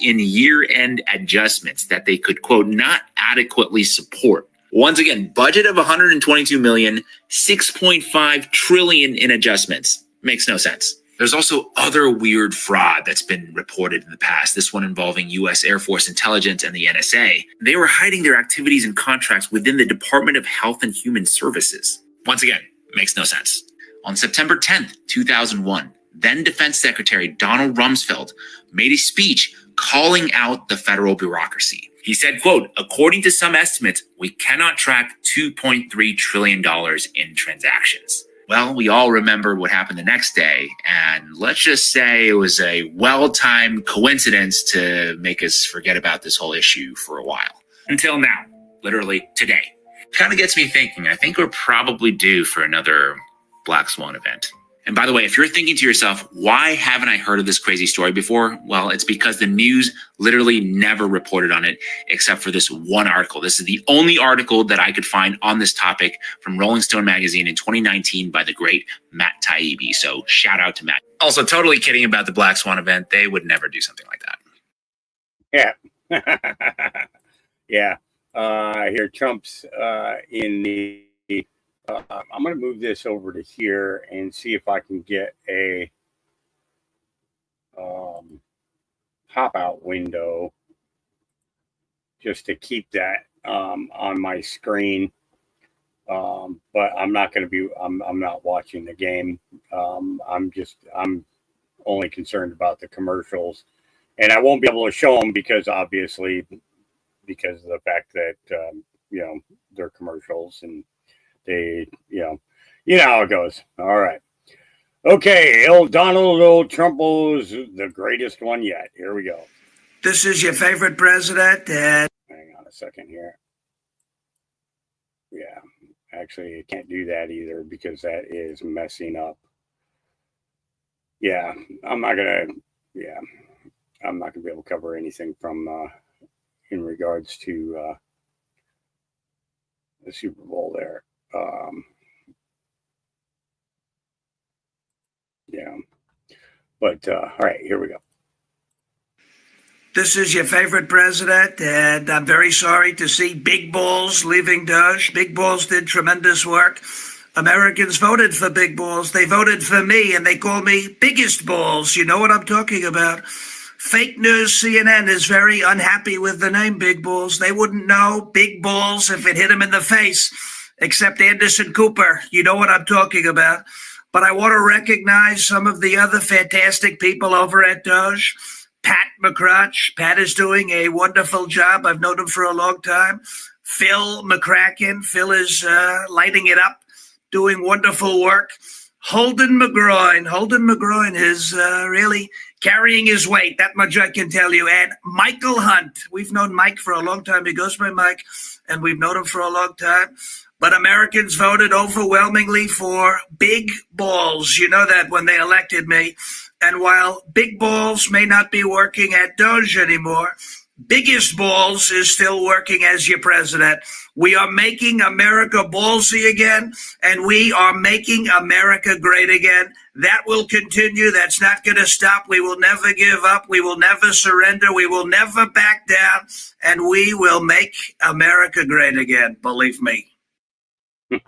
in year-end adjustments that they could, quote, not adequately support. Once again, budget of $122 million, $6.5 trillion in adjustments. Makes no sense. There's also other weird fraud that's been reported in the past, this one involving U.S. Air Force Intelligence and the NSA. They were hiding their activities and contracts within the Department of Health and Human Services. Once again, makes no sense. On September 10th, 2001, then Defense Secretary Donald Rumsfeld made a speech calling out the federal bureaucracy. He said, quote, according to some estimates, we cannot track $2.3 trillion in transactions. Well, we all remember what happened the next day, and let's just say it was a well-timed coincidence to make us forget about this whole issue for a while. Until now, literally today. Kind of gets me thinking, I think we're probably due for another Black Swan event. And by the way, if you're thinking to yourself, why haven't I heard of this crazy story before? Well, it's because the news literally never reported on it except for this one article. This is the only article that I could find on this topic from Rolling Stone magazine in 2019 by the great Matt Taibbi. So shout out to Matt. Also, totally kidding about the Black Swan event. They would never do something like Yeah. that. Yeah. Here, Trump's in the... I'm going to move this over to here and see if I can get a pop-out window just to keep that on my screen. But I'm not going to be, I'm not watching the game. I'm only concerned about the commercials. And I won't be able to show them because of the fact that, they're commercials and they, you know how it goes. All right. Okay. Donald Trump's the greatest one yet. Here we go. This is your favorite president. Hang on a second here. Yeah. Actually, I can't do that either because that is messing up. Yeah. I'm not going to be able to cover anything from, in regards to, the Super Bowl there. All right, here we go. This is your favorite president, and I'm very sorry to see Big Balls leaving Doge. Big Balls did tremendous work. Americans voted for Big Balls. They voted for me, and they call me Biggest Balls. You know what I'm talking about. Fake news CNN is very unhappy with the name Big Balls. They wouldn't know Big Balls if it hit them in the face. Except Anderson Cooper. You know what I'm talking about. But I want to recognize some of the other fantastic people over at Doge. Pat McCrotch. Pat is doing a wonderful job. I've known him for a long time. Phil McCracken. Phil is lighting it up, doing wonderful work. Holden McGroin. Holden McGroin is really carrying his weight. That much I can tell you. And Michael Hunt. We've known Mike for a long time. He goes by Mike, and we've known him for a long time. But Americans voted overwhelmingly for Big Balls. You know that when they elected me. And while Big Balls may not be working at Doge anymore, Biggest Balls is still working as your president. We are making America ballsy again, and we are making America great again. That will continue. That's not going to stop. We will never give up. We will never surrender. We will never back down, and we will make America great again. Believe me. Bill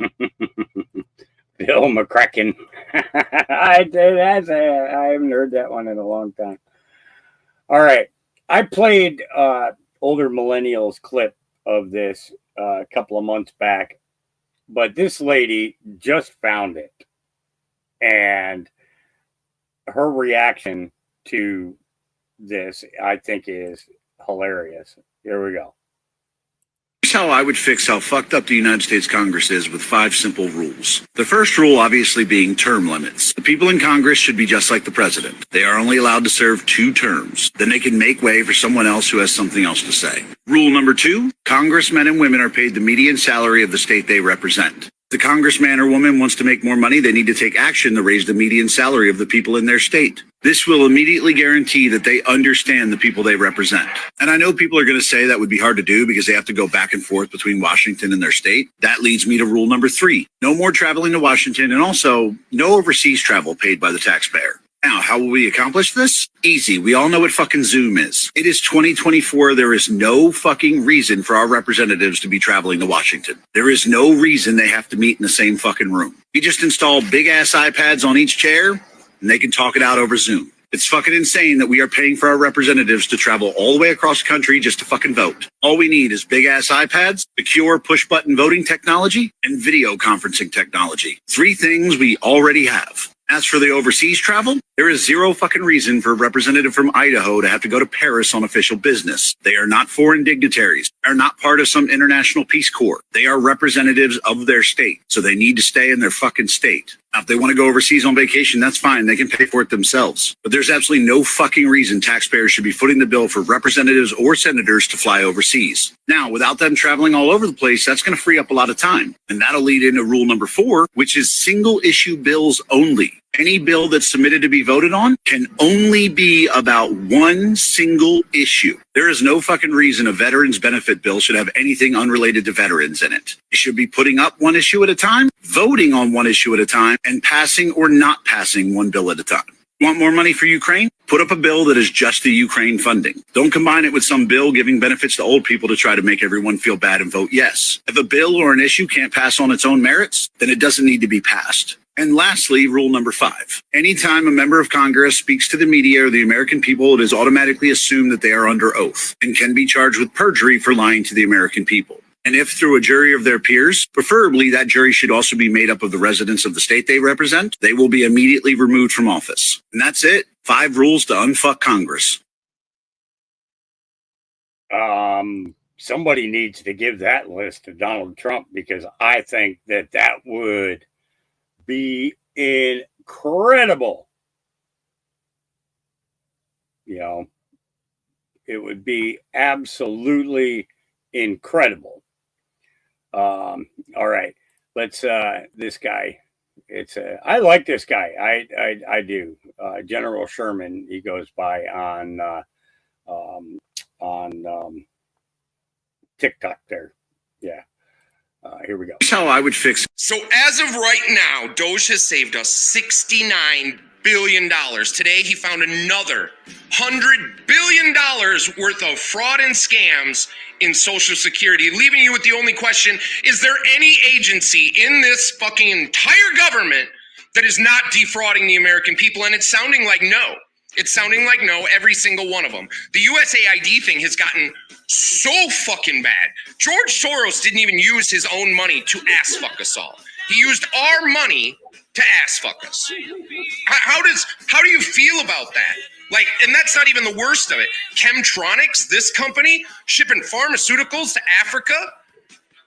McCracken. I haven't heard that one in a long time. All right. I played older millennials clip of this a couple of months back, but this lady just found it, and her reaction to this, I think, is hilarious. Here we go. Here's how I would fix how fucked up the United States Congress is with 5 simple rules. The first rule obviously being term limits. The people in Congress should be just like the president. They are only allowed to serve 2 terms. Then they can make way for someone else who has something else to say. Rule number 2, congressmen and women are paid the median salary of the state they represent. If the congressman or woman wants to make more money, they need to take action to raise the median salary of the people in their state. This will immediately guarantee that they understand the people they represent. And I know people are going to say that would be hard to do because they have to go back and forth between Washington and their state. That leads me to rule number 3. No more traveling to Washington, and also no overseas travel paid by the taxpayer. Now, how will we accomplish this? Easy. We all know what fucking Zoom is. It is 2024. There is no fucking reason for our representatives to be traveling to Washington. There is no reason they have to meet in the same fucking room. We just install big ass iPads on each chair and they can talk it out over Zoom. It's fucking insane that we are paying for our representatives to travel all the way across the country just to fucking vote. All we need is big ass iPads, secure push button voting technology, and video conferencing technology. 3 things we already have. As for the overseas travel, there is zero fucking reason for a representative from Idaho to have to go to Paris on official business. They are not foreign dignitaries. They are not part of some international Peace Corps. They are representatives of their state, so they need to stay in their fucking state. Now, if they want to go overseas on vacation, that's fine. They can pay for it themselves. But there's absolutely no fucking reason taxpayers should be footing the bill for representatives or senators to fly overseas. Now, without them traveling all over the place, that's going to free up a lot of time. And that'll lead into rule number 4, which is single issue bills only. Any bill that's submitted to be voted on can only be about one single issue. There is no fucking reason a veterans benefit bill should have anything unrelated to veterans in it. It should be putting up one issue at a time, voting on one issue at a time, and passing or not passing one bill at a time. Want more money for Ukraine? Put up a bill that is just the Ukraine funding. Don't combine it with some bill giving benefits to old people to try to make everyone feel bad and vote yes. If a bill or an issue can't pass on its own merits, then it doesn't need to be passed. And lastly, rule number 5. Anytime a member of Congress speaks to the media or the American people, it is automatically assumed that they are under oath and can be charged with perjury for lying to the American people. And if through a jury of their peers, preferably that jury should also be made up of the residents of the state they represent, they will be immediately removed from office. And that's it. 5 rules to unfuck Congress. Somebody needs to give that list to Donald Trump, because I think that would be incredible. You know, it would be absolutely incredible. All right, let's this guy. I like this guy. I do. General Sherman, he goes by on TikTok there. Yeah. Here we go. Here's how I would fix. So as of right now, Doge has saved us $69 billion. Today, he found another $100 billion worth of fraud and scams in Social Security, leaving you with the only question: is there any agency in this fucking entire government that is not defrauding the American people? And it's sounding like no. It's sounding like no, every single one of them. The USAID thing has gotten so fucking bad. George Soros didn't even use his own money to ass fuck us all. He used our money to ass fuck us. How do you feel about that? Like, and that's not even the worst of it. Chemtronics, this company, shipping pharmaceuticals to Africa,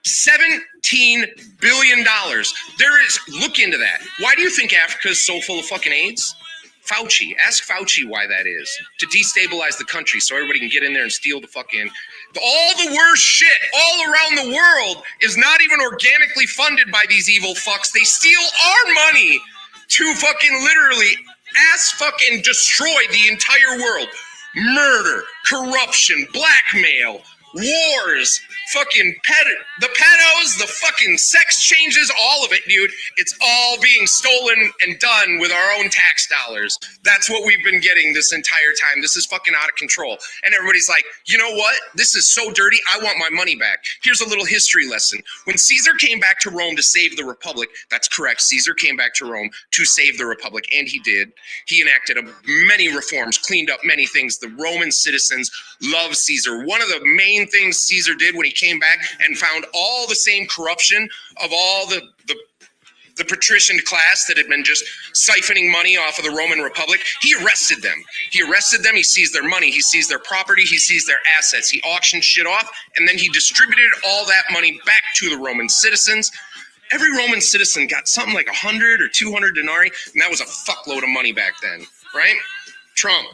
$17 billion. Look into that. Why do you think Africa is so full of fucking AIDS? Fauci. Ask Fauci why that is. To destabilize the country so everybody can get in there and steal the fucking... All the worst shit all around the world is not even organically funded by these evil fucks. They steal our money to fucking literally ass fucking destroy the entire world. Murder, corruption, blackmail, wars, fucking the pedos, the fucking sex changes, all of it, dude. It's all being stolen and done with our own tax dollars. That's what we've been getting this entire time. This is fucking out of control. And everybody's like, you know what? This is so dirty. I want my money back. Here's a little history lesson. When Caesar came back to Rome to save the Republic, that's correct. Caesar came back to Rome to save the Republic, and he did. He enacted many reforms, cleaned up many things. The Roman citizens love Caesar. One of the main things Caesar did when he came back and found all the same corruption of all the patrician class that had been just siphoning money off of the Roman Republic. He arrested them. He seized their money. He seized their property. He seized their assets. He auctioned shit off, and then he distributed all that money back to the Roman citizens. Every Roman citizen got something like 100 or 200 denarii, and that was a fuckload of money back then, right? Trump,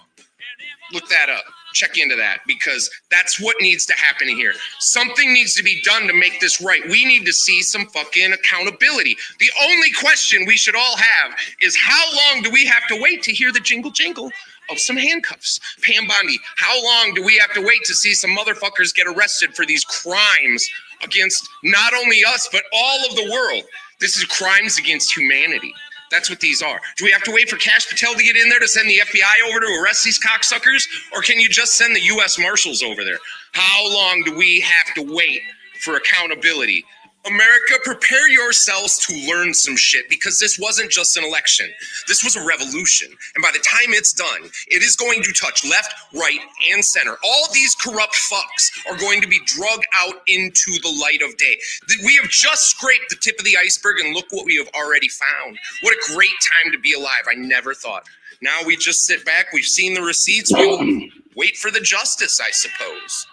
look that up. Check into that, because that's what needs to happen here. Something needs to be done to make this right. We need to see some fucking accountability. The only question we should all have is, how long do we have to wait to hear the jingle jingle of some handcuffs? Pam Bondi, how long do we have to wait to see some motherfuckers get arrested for these crimes against not only us, but all of the world? This is crimes against humanity. That's what these are. Do we have to wait for Kash Patel to get in there to send the FBI over to arrest these cocksuckers? Or can you just send the U.S. Marshals over there? How long do we have to wait for accountability? America, prepare yourselves to learn some shit, because this wasn't just an election. This was a revolution. And by the time it's done, it is going to touch left, right, and center. All these corrupt fucks are going to be drug out into the light of day. We have just scraped the tip of the iceberg, and look what we have already found. What a great time to be alive. I never thought. Now we just sit back. We've seen the receipts. We'll wait for the justice, I suppose.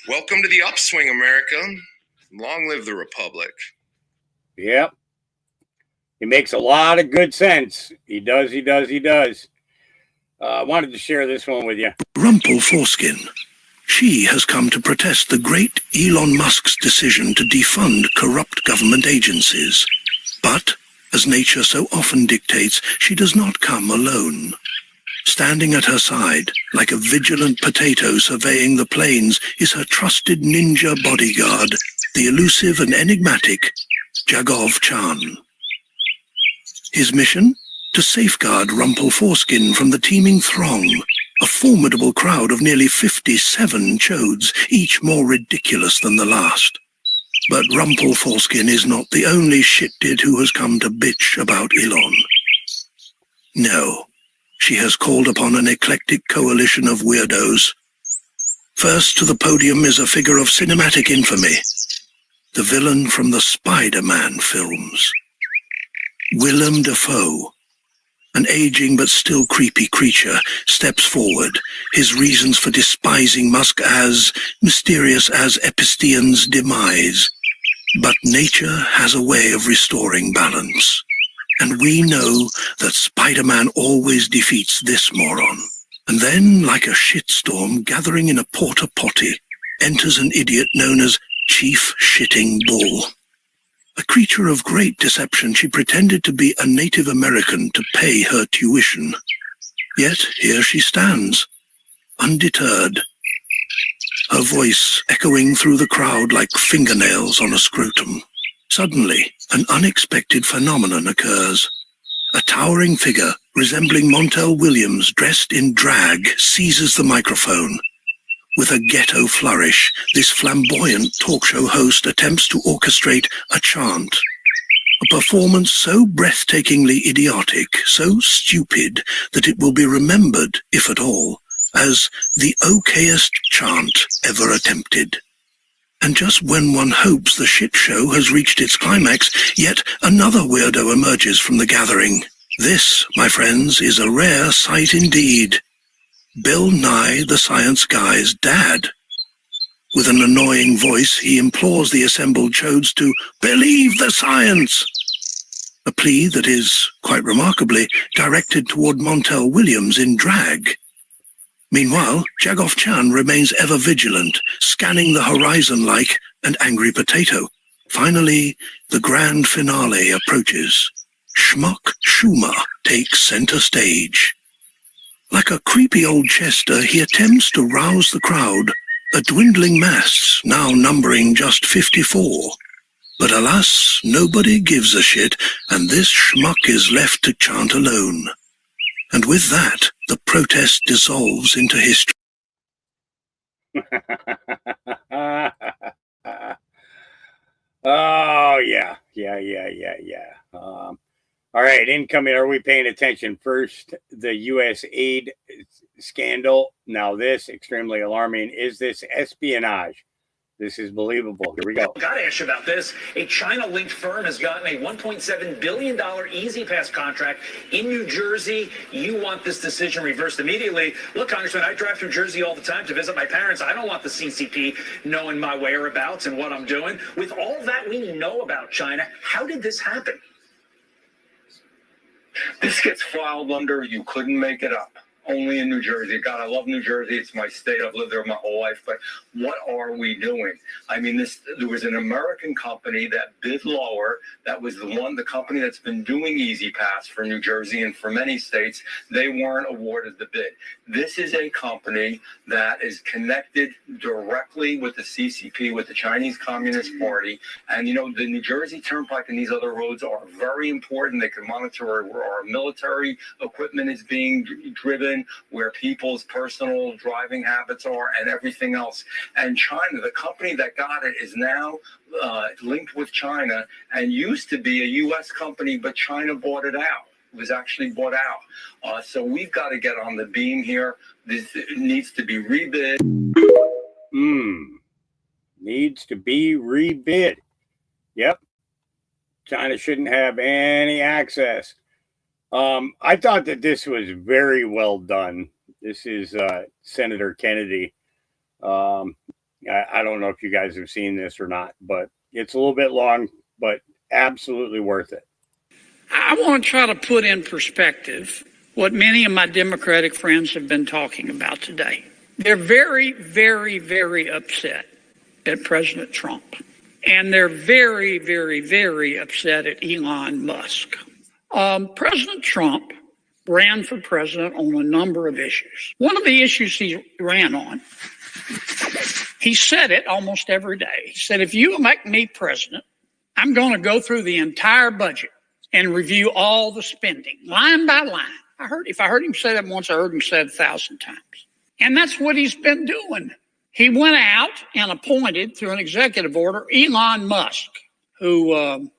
Welcome to the upswing, America. Long live the Republic. Yep. He makes a lot of good sense. He does. I wanted to share this one with you. Rumple Foreskin. She has come to protest the great Elon Musk's decision to defund corrupt government agencies. But, as nature so often dictates, she does not come alone. Standing at her side, like a vigilant potato surveying the plains, is her trusted ninja bodyguard, the elusive and enigmatic Jagov Chan. His mission? To safeguard Rumple Foreskin from the teeming throng, a formidable crowd of nearly 57 chodes, each more ridiculous than the last. But Rumple Foreskin is not the only shitbit who has come to bitch about Elon. No. She has called upon an eclectic coalition of weirdos. First to the podium is a figure of cinematic infamy, the villain from the Spider-Man films. Willem Dafoe, an aging but still creepy creature, steps forward, his reasons for despising Musk as mysterious as Epistein's demise. But nature has a way of restoring balance. And we know that Spider-Man always defeats this moron. And then, like a shitstorm gathering in a porta potty, enters an idiot known as Chief Shitting Bull. A creature of great deception, she pretended to be a Native American to pay her tuition. Yet here she stands, undeterred, her voice echoing through the crowd like fingernails on a scrotum. Suddenly, an unexpected phenomenon occurs. A towering figure resembling Montel Williams dressed in drag seizes the microphone. With a ghetto flourish, this flamboyant talk show host attempts to orchestrate a chant. A performance so breathtakingly idiotic, so stupid, that it will be remembered, if at all, as the okayest chant ever attempted. And just when one hopes the shit show has reached its climax, yet another weirdo emerges from the gathering. This, my friends, is a rare sight indeed. Bill Nye, the science guy's dad. With an annoying voice, he implores the assembled chodes to believe the science. A plea that is, quite remarkably, directed toward Montel Williams in drag. Meanwhile, Jagov Chan remains ever vigilant, scanning the horizon like an angry potato. Finally, the grand finale approaches. Schmuck Schumer takes center stage. Like a creepy old Chester, he attempts to rouse the crowd, a dwindling mass now numbering just 54. But alas, nobody gives a shit, and this schmuck is left to chant alone. And with that, the protest dissolves into history. Oh, yeah. All right, incoming. Are we paying attention? First, the U.S. aid scandal. Now this, extremely alarming. Is this espionage? This is believable. Here we go. Got to ask you about this. A China-linked firm has gotten a $1.7 billion Easy Pass contract in New Jersey. You want this decision reversed immediately. Look, Congressman, I drive through Jersey all the time to visit my parents. I don't want the CCP knowing my whereabouts and what I'm doing. With all that we know about China, how did this happen? This gets filed under you couldn't make it up. Only in New Jersey. God, I love New Jersey. It's my state. I've lived there my whole life. But what are we doing? I mean, there was an American company that bid lower. That was the company that's been doing Easy Pass for New Jersey and for many states. They weren't awarded the bid. This is a company that is connected directly with the CCP, with the Chinese Communist Party. And, you know, the New Jersey Turnpike and these other roads are very important. They can monitor where our military equipment is being driven, where people's personal driving habits are, and everything else. And China, the company that got it, is now linked with China and used to be a U.S. company, but China bought it out. It was actually bought out. So we've got to get on the beam here. This needs to be rebid. Needs to be rebid. Yep. China shouldn't have any access. I thought that this was very well done. This is Senator Kennedy. I don't know if you guys have seen this or not, but it's a little bit long, but absolutely worth it. I want to try to put in perspective what many of my Democratic friends have been talking about today. They're very, very, very upset at President Trump. And they're very, very, very upset at Elon Musk. President Trump ran for president on a number of issues. One of the issues he ran on, he said it almost every day. He said, if you elect me president, I'm going to go through the entire budget and review all the spending, line by line. If I heard him say that once, I heard him say it 1,000 times. And that's what he's been doing. He went out and appointed, through an executive order, Elon Musk, who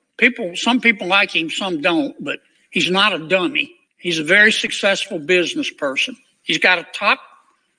some people like him, some don't, but he's not a dummy. He's a very successful business person. He's got a top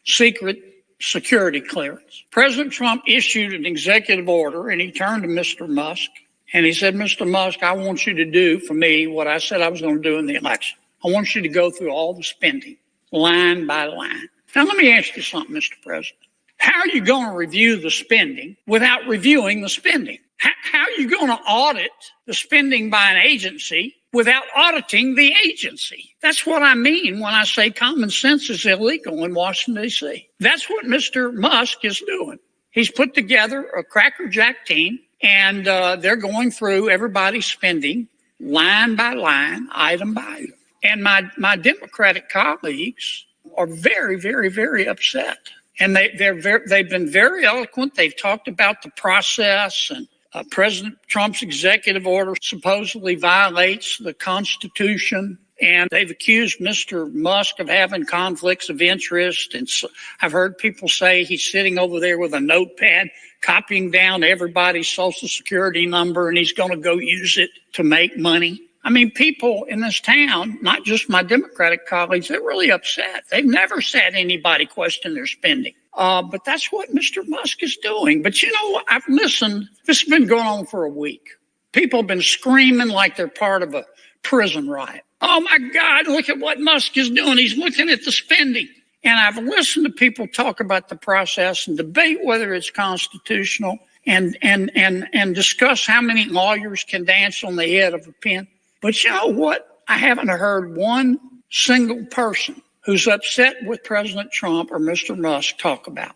secret security clearance. President Trump issued an executive order, and he turned to Mr. Musk, and he said, Mr. Musk, I want you to do for me what I said I was going to do in the election. I want you to go through all the spending, line by line. Now, let me ask you something, Mr. President. How are you going to review the spending without reviewing the spending? How are you going to audit the spending by an agency without auditing the agency? That's what I mean when I say common sense is illegal in Washington, D.C. That's what Mr. Musk is doing. He's put together a crackerjack team, and they're going through everybody's spending line by line, item by item. And my Democratic colleagues are very, very, very upset. And they've been very eloquent. They've talked about the process, and President Trump's executive order supposedly violates the Constitution. And they've accused Mr. Musk of having conflicts of interest. And so I've heard people say he's sitting over there with a notepad, copying down everybody's Social Security number, and he's going to go use it to make money. I mean, people in this town, not just my Democratic colleagues, they're really upset. They've never said anybody question their spending. But that's what Mr. Musk is doing. But you know what? I've listened. This has been going on for a week. People have been screaming like they're part of a prison riot. Oh, my God, look at what Musk is doing. He's looking at the spending. And I've listened to people talk about the process and debate whether it's constitutional and discuss how many lawyers can dance on the head of a pin. But you know what? I haven't heard one single person who's upset with President Trump or Mr. Musk talk about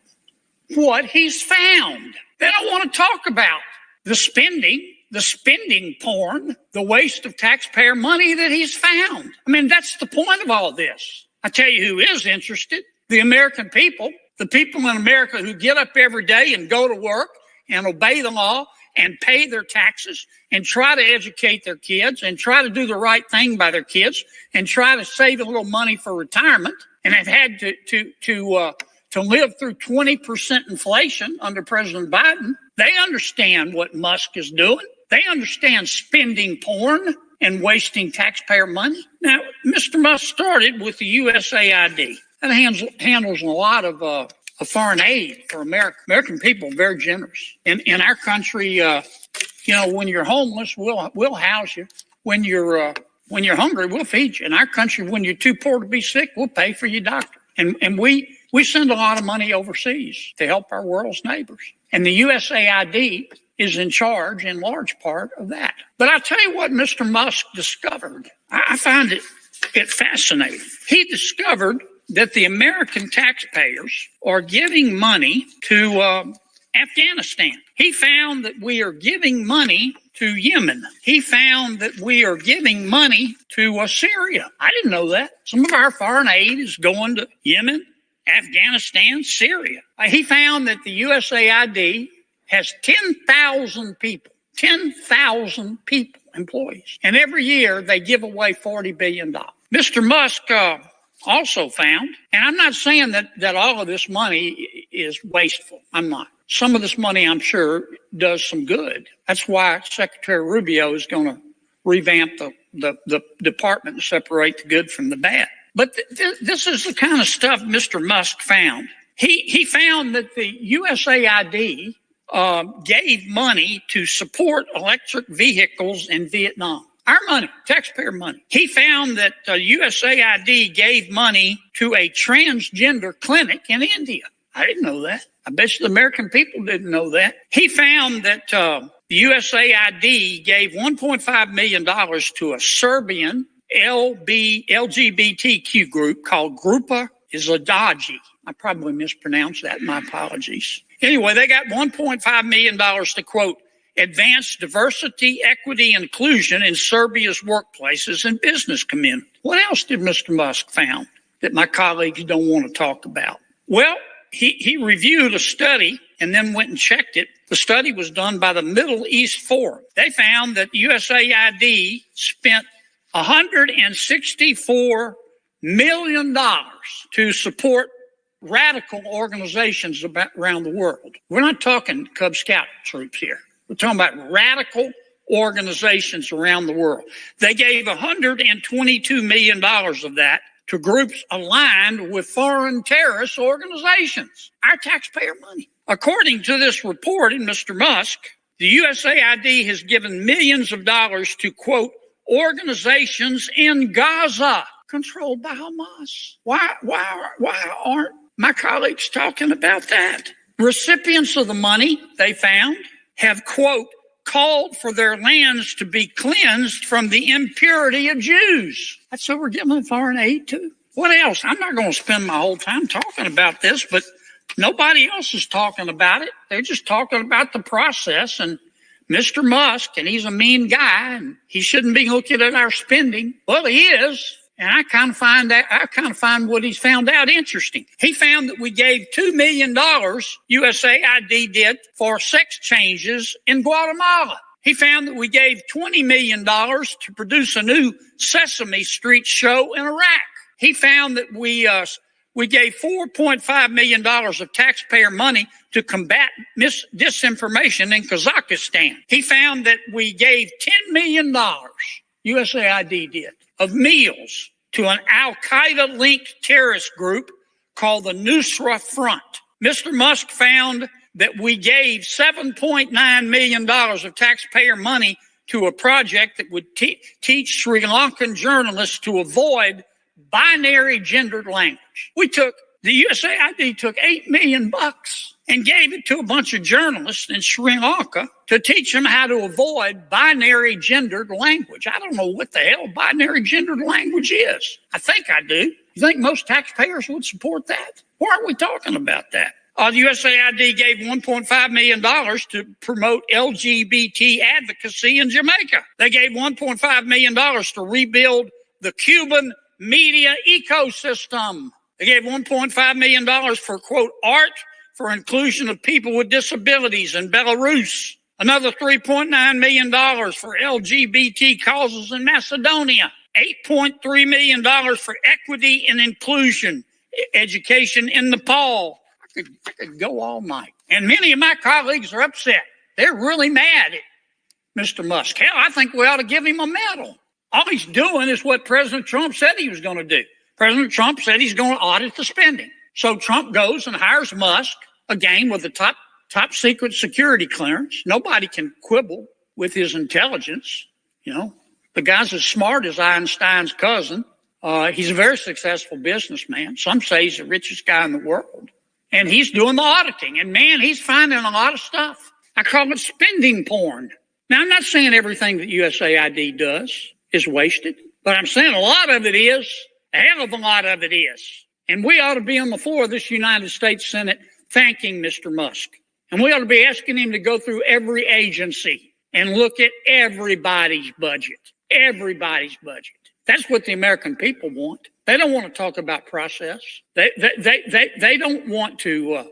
what he's found. They don't want to talk about the spending porn, the waste of taxpayer money that he's found. I mean, that's the point of all this. I tell you who is interested, the American people, the people in America who get up every day and go to work and obey the law and pay their taxes and try to educate their kids and try to do the right thing by their kids and try to save a little money for retirement, and have had to live through 20% inflation under President Biden. They understand what Musk is doing. They understand spending porn. and wasting taxpayer money? Now, Mr. Musk started with the USAID. That handles a lot of foreign aid for America. American people are very generous. In our country, when you're homeless, we'll house you. When you're hungry, we'll feed you. In our country, when you're too poor to be sick, we'll pay for your doctor. And we send a lot of money overseas to help our world's neighbors. And the USAID is in charge in large part of that. But I'll tell you what Mr. Musk discovered. I find it fascinating. He discovered that the American taxpayers are giving money to Afghanistan. He found that we are giving money to Yemen. He found that we are giving money to Syria. I didn't know that. Some of our foreign aid is going to Yemen, Afghanistan, Syria. He found that the USAID has 10,000 people, employees. And every year they give away $40 billion. Mr. Musk also found, and I'm not saying that all of this money is wasteful. I'm not. Some of this money, I'm sure, does some good. That's why Secretary Rubio is going to revamp the department and separate the good from the bad. But this is the kind of stuff Mr. Musk found. He found that the USAID gave money to support electric vehicles in Vietnam. Our money, taxpayer money. He found that USAID gave money to a transgender clinic in India. I didn't know that. I bet you the American people didn't know that. He found that the USAID gave $1.5 million to a Serbian LGBTQ group called Grupa Izadaji. I probably mispronounced that. My apologies. Anyway, they got $1.5 million to, quote, advance diversity, equity, and inclusion in Serbia's workplaces and business community. What else did Mr. Musk found that my colleagues don't want to talk about? Well, he reviewed a study and then went and checked it. The study was done by the Middle East Forum. They found that USAID spent $164 million to support radical organizations around the world. We're not talking Cub Scout troops here. We're talking about radical organizations around the world. They gave $122 million of that to groups aligned with foreign terrorist organizations. Our taxpayer money. According to this report in Mr. Musk, the USAID has given millions of dollars to, quote, organizations in Gaza controlled by Hamas. Why aren't my colleagues talking about that? Recipients of the money, they found, have, quote, called for their lands to be cleansed from the impurity of Jews. That's who we're giving foreign aid to. What else? I'm not going to spend my whole time talking about this, but nobody else is talking about it. They're just talking about the process. And Mr. Musk, and he's a mean guy, and he shouldn't be looking at our spending. Well, he is. And I kind of find what he's found out interesting. He found that we gave $2 million, USAID did, for sex changes in Guatemala. He found that we gave $20 million to produce a new Sesame Street show in Iraq. He found that we gave $4.5 million of taxpayer money to combat disinformation in Kazakhstan. He found that we gave $10 million, USAID did, of meals to an al-Qaeda-linked terrorist group called the Nusra Front. Mr. Musk found that we gave $7.9 million of taxpayer money to a project that would teach Sri Lankan journalists to avoid binary gendered language. The USAID took $8 million and gave it to a bunch of journalists in Sri Lanka to teach them how to avoid binary gendered language. I don't know what the hell binary gendered language is. I think I do. You think most taxpayers would support that? Why are we talking about that? The USAID gave $1.5 million to promote LGBT advocacy in Jamaica. They gave $1.5 million to rebuild the Cuban media ecosystem. They gave $1.5 million for, quote, art for inclusion of people with disabilities in Belarus. Another $3.9 million for LGBT causes in Macedonia. $8.3 million for equity and inclusion education in Nepal. I could go all night. And many of my colleagues are upset. They're really mad at Mr. Musk. Hell, I think we ought to give him a medal. All he's doing is what President Trump said he was going to do. President Trump said he's going to audit the spending. So Trump goes and hires Musk, again, with the top secret security clearance. Nobody can quibble with his intelligence. You know, the guy's as smart as Einstein's cousin. He's a very successful businessman. Some say he's the richest guy in the world. And he's doing the auditing. And, man, he's finding a lot of stuff. I call it spending porn. Now, I'm not saying everything that USAID does is wasted, but I'm saying a lot of it is. A hell of a lot of it is. And we ought to be on the floor of this United States Senate thanking Mr. Musk. And we ought to be asking him to go through every agency and look at everybody's budget. Everybody's budget. That's what the American people want. They don't want to talk about process. They don't want to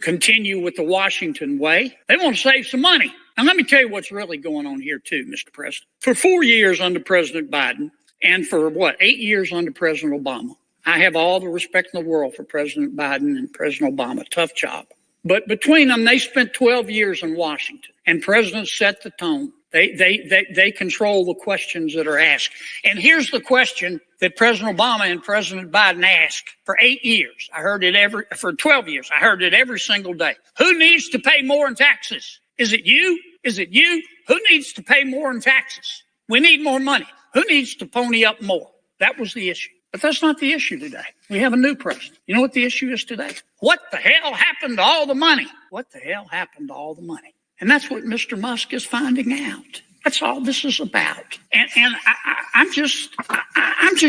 continue with the Washington way. They want to save some money. And let me tell you what's really going on here too, Mr. President. For 4 years under President Biden and for 8 years under President Obama, I have all the respect in the world for President Biden and President Obama. Tough job. But between them, they spent 12 years in Washington, and presidents set the tone. They control the questions that are asked. And here's the question that President Obama and President Biden asked for 8 years. For 12 years. I heard it every single day. Who needs to pay more in taxes? Is it you? Is it you? Who needs to pay more in taxes? We need more money. Who needs to pony up more? That was the issue. But that's not the issue today. We have a new president. You know what the issue is today? What the hell happened to all the money? What the hell happened to all the money? And that's what Mr. Musk is finding out. That's all this is about. And I'm just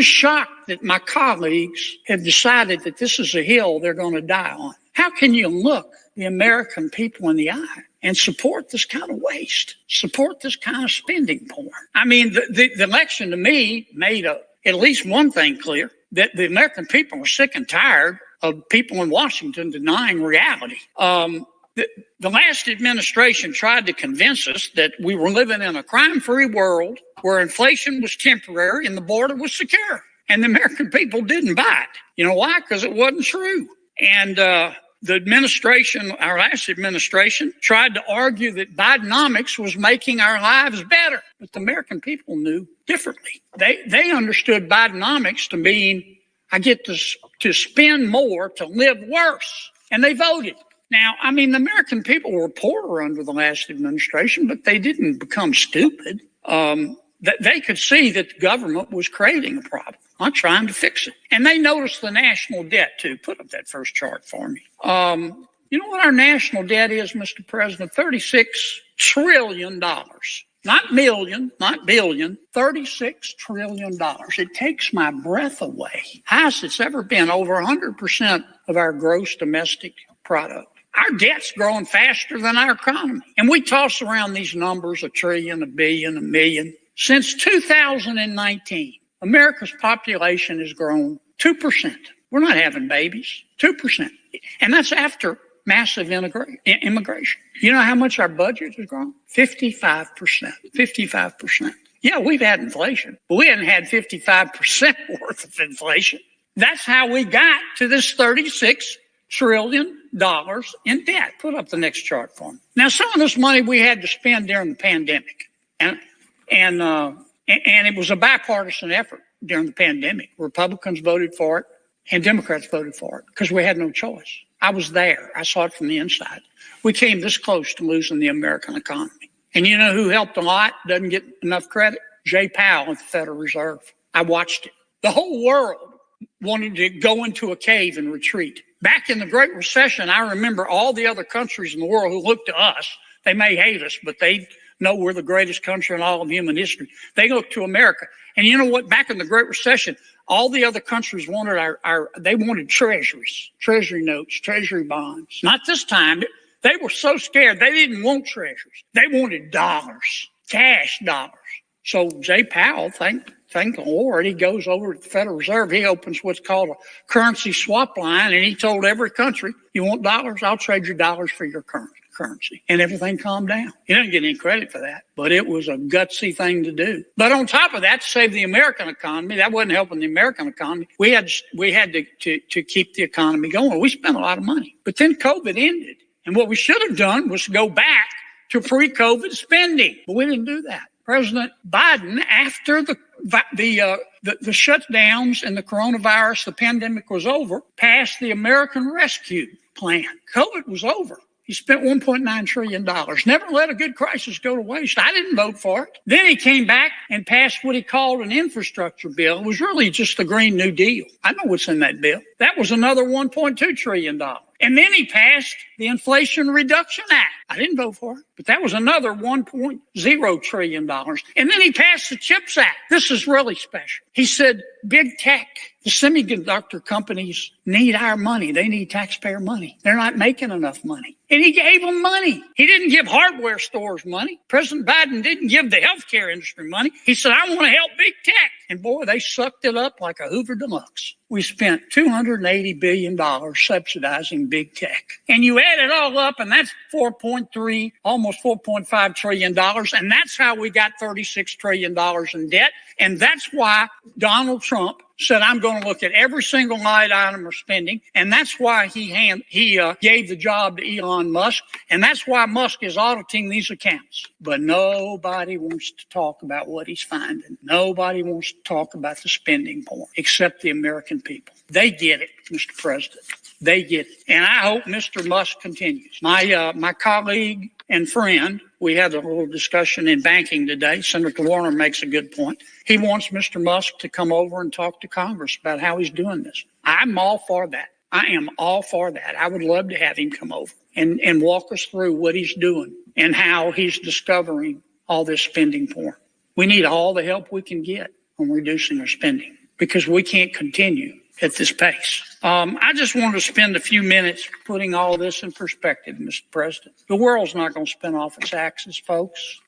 shocked that my colleagues have decided that this is a hill they're going to die on. How can you look the American people in the eye and support this kind of waste, support this kind of spending porn? I mean, the election to me made at least one thing clear, that the American people are sick and tired of people in Washington denying reality. The last administration tried to convince us that we were living in a crime-free world where inflation was temporary and the border was secure. And the American people didn't buy it. You know why? Because it wasn't true. And the administration, our last administration, tried to argue that Bidenomics was making our lives better. But the American people knew differently. They understood Bidenomics to mean I get to spend more to live worse. And they voted. Now, I mean, the American people were poorer under the last administration, but they didn't become stupid. They could see that the government was creating a problem, not trying to fix it. And they noticed the national debt, too. Put up that first chart for me. You know what our national debt is, Mr. President? $36 trillion. Not million, not billion, $36 trillion. It takes my breath away. Highest it's ever been, over 100% of our gross domestic product. Our debt's growing faster than our economy. And we toss around these numbers, $1 trillion, $1 billion, $1 million. Since 2019, America's population has grown 2%. We're not having babies, 2%. And that's after massive immigration. You know how much our budget has grown? 55%. 55%. Yeah, we've had inflation, but we haven't had 55% worth of inflation. That's how we got to this $36 trillion in debt. Put up the next chart for me. Now, some of this money we had to spend during the pandemic, and it was a bipartisan effort during the pandemic. Republicans voted for it, and Democrats voted for it because we had no choice. I was there. I saw it from the inside. We came this close to losing the American economy. And you know who helped a lot? Doesn't get enough credit? Jay Powell at the Federal Reserve. I watched it. The whole world wanted to go into a cave and retreat. Back in the Great Recession, I remember all the other countries in the world who looked to us. They may hate us, but they know we're the greatest country in all of human history. They looked to America. And you know what? Back in the Great Recession, all the other countries wanted they wanted treasuries, treasury notes, treasury bonds. Not this time. They were so scared. They didn't want treasuries. They wanted dollars, cash dollars. So Jay Powell, thank the Lord, he goes over to the Federal Reserve. He opens what's called a currency swap line, and he told every country, you want dollars? I'll trade your dollars for your currency. And everything calmed down. He didn't get any credit for that, but it was a gutsy thing to do. But on top of that, to save the American economy, that wasn't helping the American economy. We had to keep the economy going. We spent a lot of money. But then COVID ended. And what we should have done was go back to pre-COVID spending. But we didn't do that. President Biden, after the the shutdowns and the coronavirus, the pandemic was over, passed the American Rescue Plan. COVID was over. He spent $1.9 trillion. Never let a good crisis go to waste. I didn't vote for it. Then he came back and passed what he called an infrastructure bill. It was really just the Green New Deal. I know what's in that bill. That was another $1.2 trillion. And then he passed the Inflation Reduction Act. I didn't vote for it, but that was another $1.0 trillion. And then he passed the CHIPS Act. This is really special. He said, big tech, the semiconductor companies need our money. They need taxpayer money. They're not making enough money. And he gave them money. He didn't give hardware stores money. President Biden didn't give the healthcare industry money. He said, I want to help big tech. And boy, they sucked it up like a Hoover Deluxe. We spent $280 billion subsidizing big tech. And you add it all up, and that's 4.3, almost $4.5 trillion. And that's how we got $36 trillion in debt. And that's why Donald Trump said, I'm going to look at every single line item of spending. And that's why he gave the job to Elon Musk. And that's why Musk is auditing these accounts. But nobody wants to talk about what he's finding. Nobody wants to talk about the spending porn, except the American people. They get it, Mr. President. They get it. And I hope Mr. Musk continues. My colleague and friend, we had a little discussion in banking today. Senator Warner makes a good point. He wants Mr. Musk to come over and talk to Congress about how he's doing this. I'm all for that. I am all for that. I would love to have him come over and walk us through what he's doing and how he's discovering all this spending porn. We need all the help we can get on reducing our spending because we can't continue at this pace. I just want to spend a few minutes putting all this in perspective, Mr. President. The world's not going to spin off its axis, folks.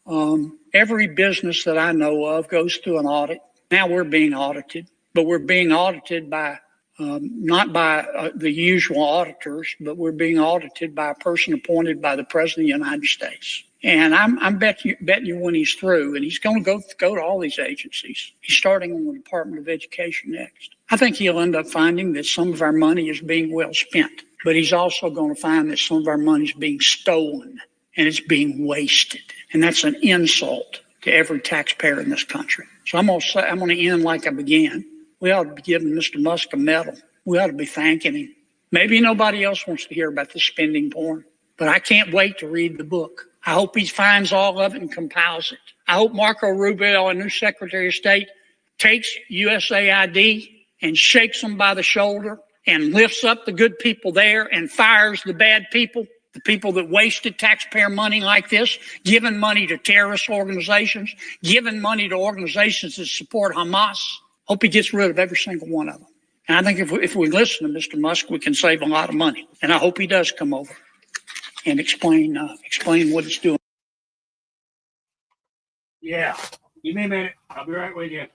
Every business that I know of goes through an audit. Now we're being audited, but we're being audited by not by the usual auditors, but we're being audited by a person appointed by the President of the United States. And I'm betting you when he's through, and he's going to go to all these agencies. He's starting on the Department of Education next. I think he'll end up finding that some of our money is being well spent, but he's also going to find that some of our money is being stolen and it's being wasted. And that's an insult to every taxpayer in this country. So I'm going to end like I began. We ought to be giving Mr. Musk a medal. We ought to be thanking him. Maybe nobody else wants to hear about the spending porn, but I can't wait to read the book. I hope he finds all of it and compiles it. I hope Marco Rubio, our new Secretary of State, takes USAID and shakes them by the shoulder and lifts up the good people there and fires the bad people, the people that wasted taxpayer money like this, giving money to terrorist organizations, giving money to organizations that support Hamas. Hope he gets rid of every single one of them. And I think if we listen to Mr. Musk, we can save a lot of money. And I hope he does come over and explain what he's doing. Yeah, give me a minute. I'll be right with you.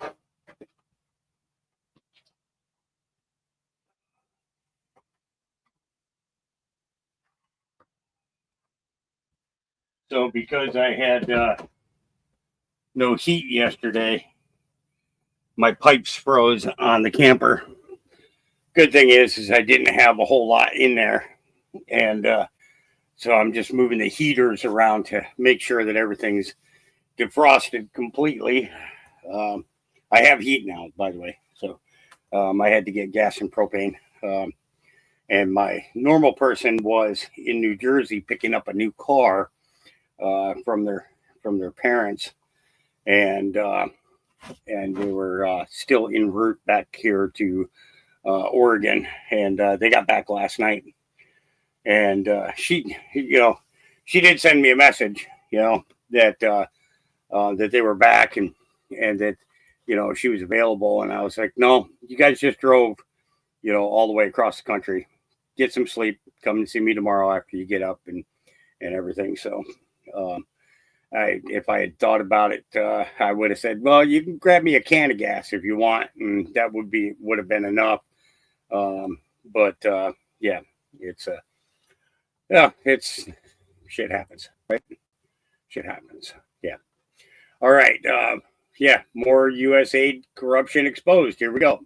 So because I had no heat yesterday, my pipes froze on the camper. Good thing is I didn't have a whole lot in there. And so I'm just moving the heaters around to make sure that everything's defrosted completely. I have heat now, by the way. So I had to get gas and propane. And my normal person was in New Jersey picking up a new car from their parents. And they were still en route back here to Oregon. And they got back last night. And she did send me a message, that they were back and that, she was available. And I was like, no, you guys just drove, all the way across the country. Get some sleep. Come and see me tomorrow after you get up and everything. So if I had thought about it, I would have said, well, you can grab me a can of gas if you want. And that would have been enough. But it's shit happens, right? Shit happens. Yeah. All right. More U.S. aid corruption exposed. Here we go.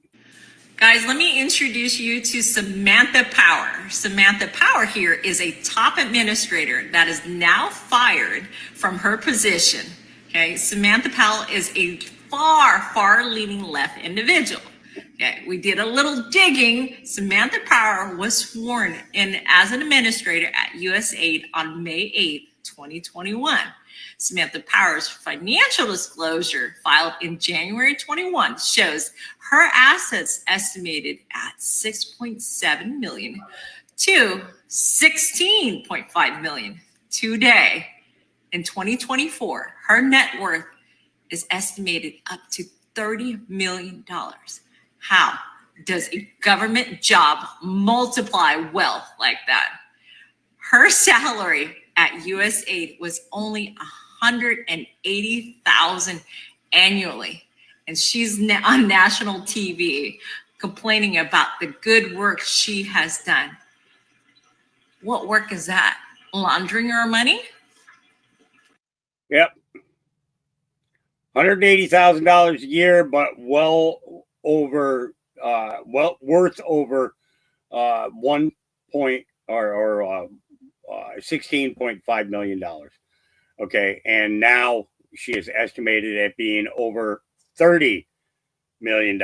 Guys, let me introduce you to Samantha Power. Samantha Power here is a top administrator that is now fired from her position. Okay, Samantha Powell is a far leaning left individual. Okay, we did a little digging. Samantha Power was sworn in as an administrator at USAID on May 8th, 2021. Samantha Power's financial disclosure filed in January 21 shows her assets estimated at $6.7 million to $16.5 million today. In 2024, her net worth is estimated up to $30 million. How does a government job multiply wealth like that? Her salary at USAID was only $180,000 annually, and she's on national TV complaining about the good work she has done. What work is that? Laundering our money? Yep. $180,000 a year, but worth over $16.5 million. Okay, and now she is estimated at being over $30 million.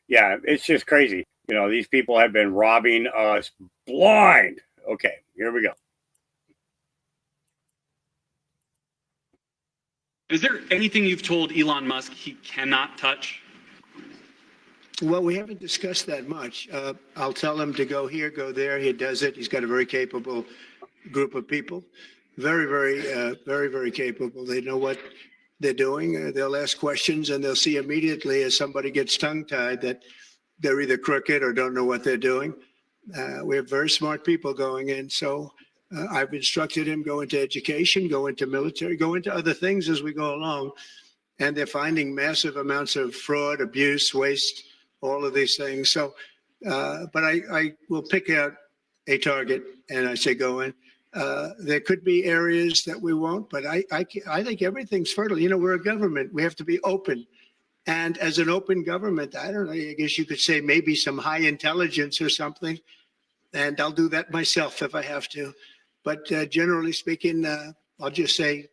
Yeah, it's just crazy. These people have been robbing us blind. Okay, here we go. Is there anything you've told Elon Musk he cannot touch? Well, we haven't discussed that much. I'll tell him to go here, go there. He does it. He's got a very capable group of people. Very capable. They know what they're doing. They'll ask questions and they'll see immediately as somebody gets tongue-tied that they're either crooked or don't know what they're doing. We have very smart people going in. So I've instructed him, go into education, go into military, go into other things as we go along. And they're finding massive amounts of fraud, abuse, waste, all of these things. So, but I will pick out a target and I say, go in. There could be areas that we won't, but I think everything's fertile. We're a government. We have to be open. And as an open government, I don't know, I guess you could say maybe some high intelligence or something. And I'll do that myself if I have to. But generally speaking, I'll just say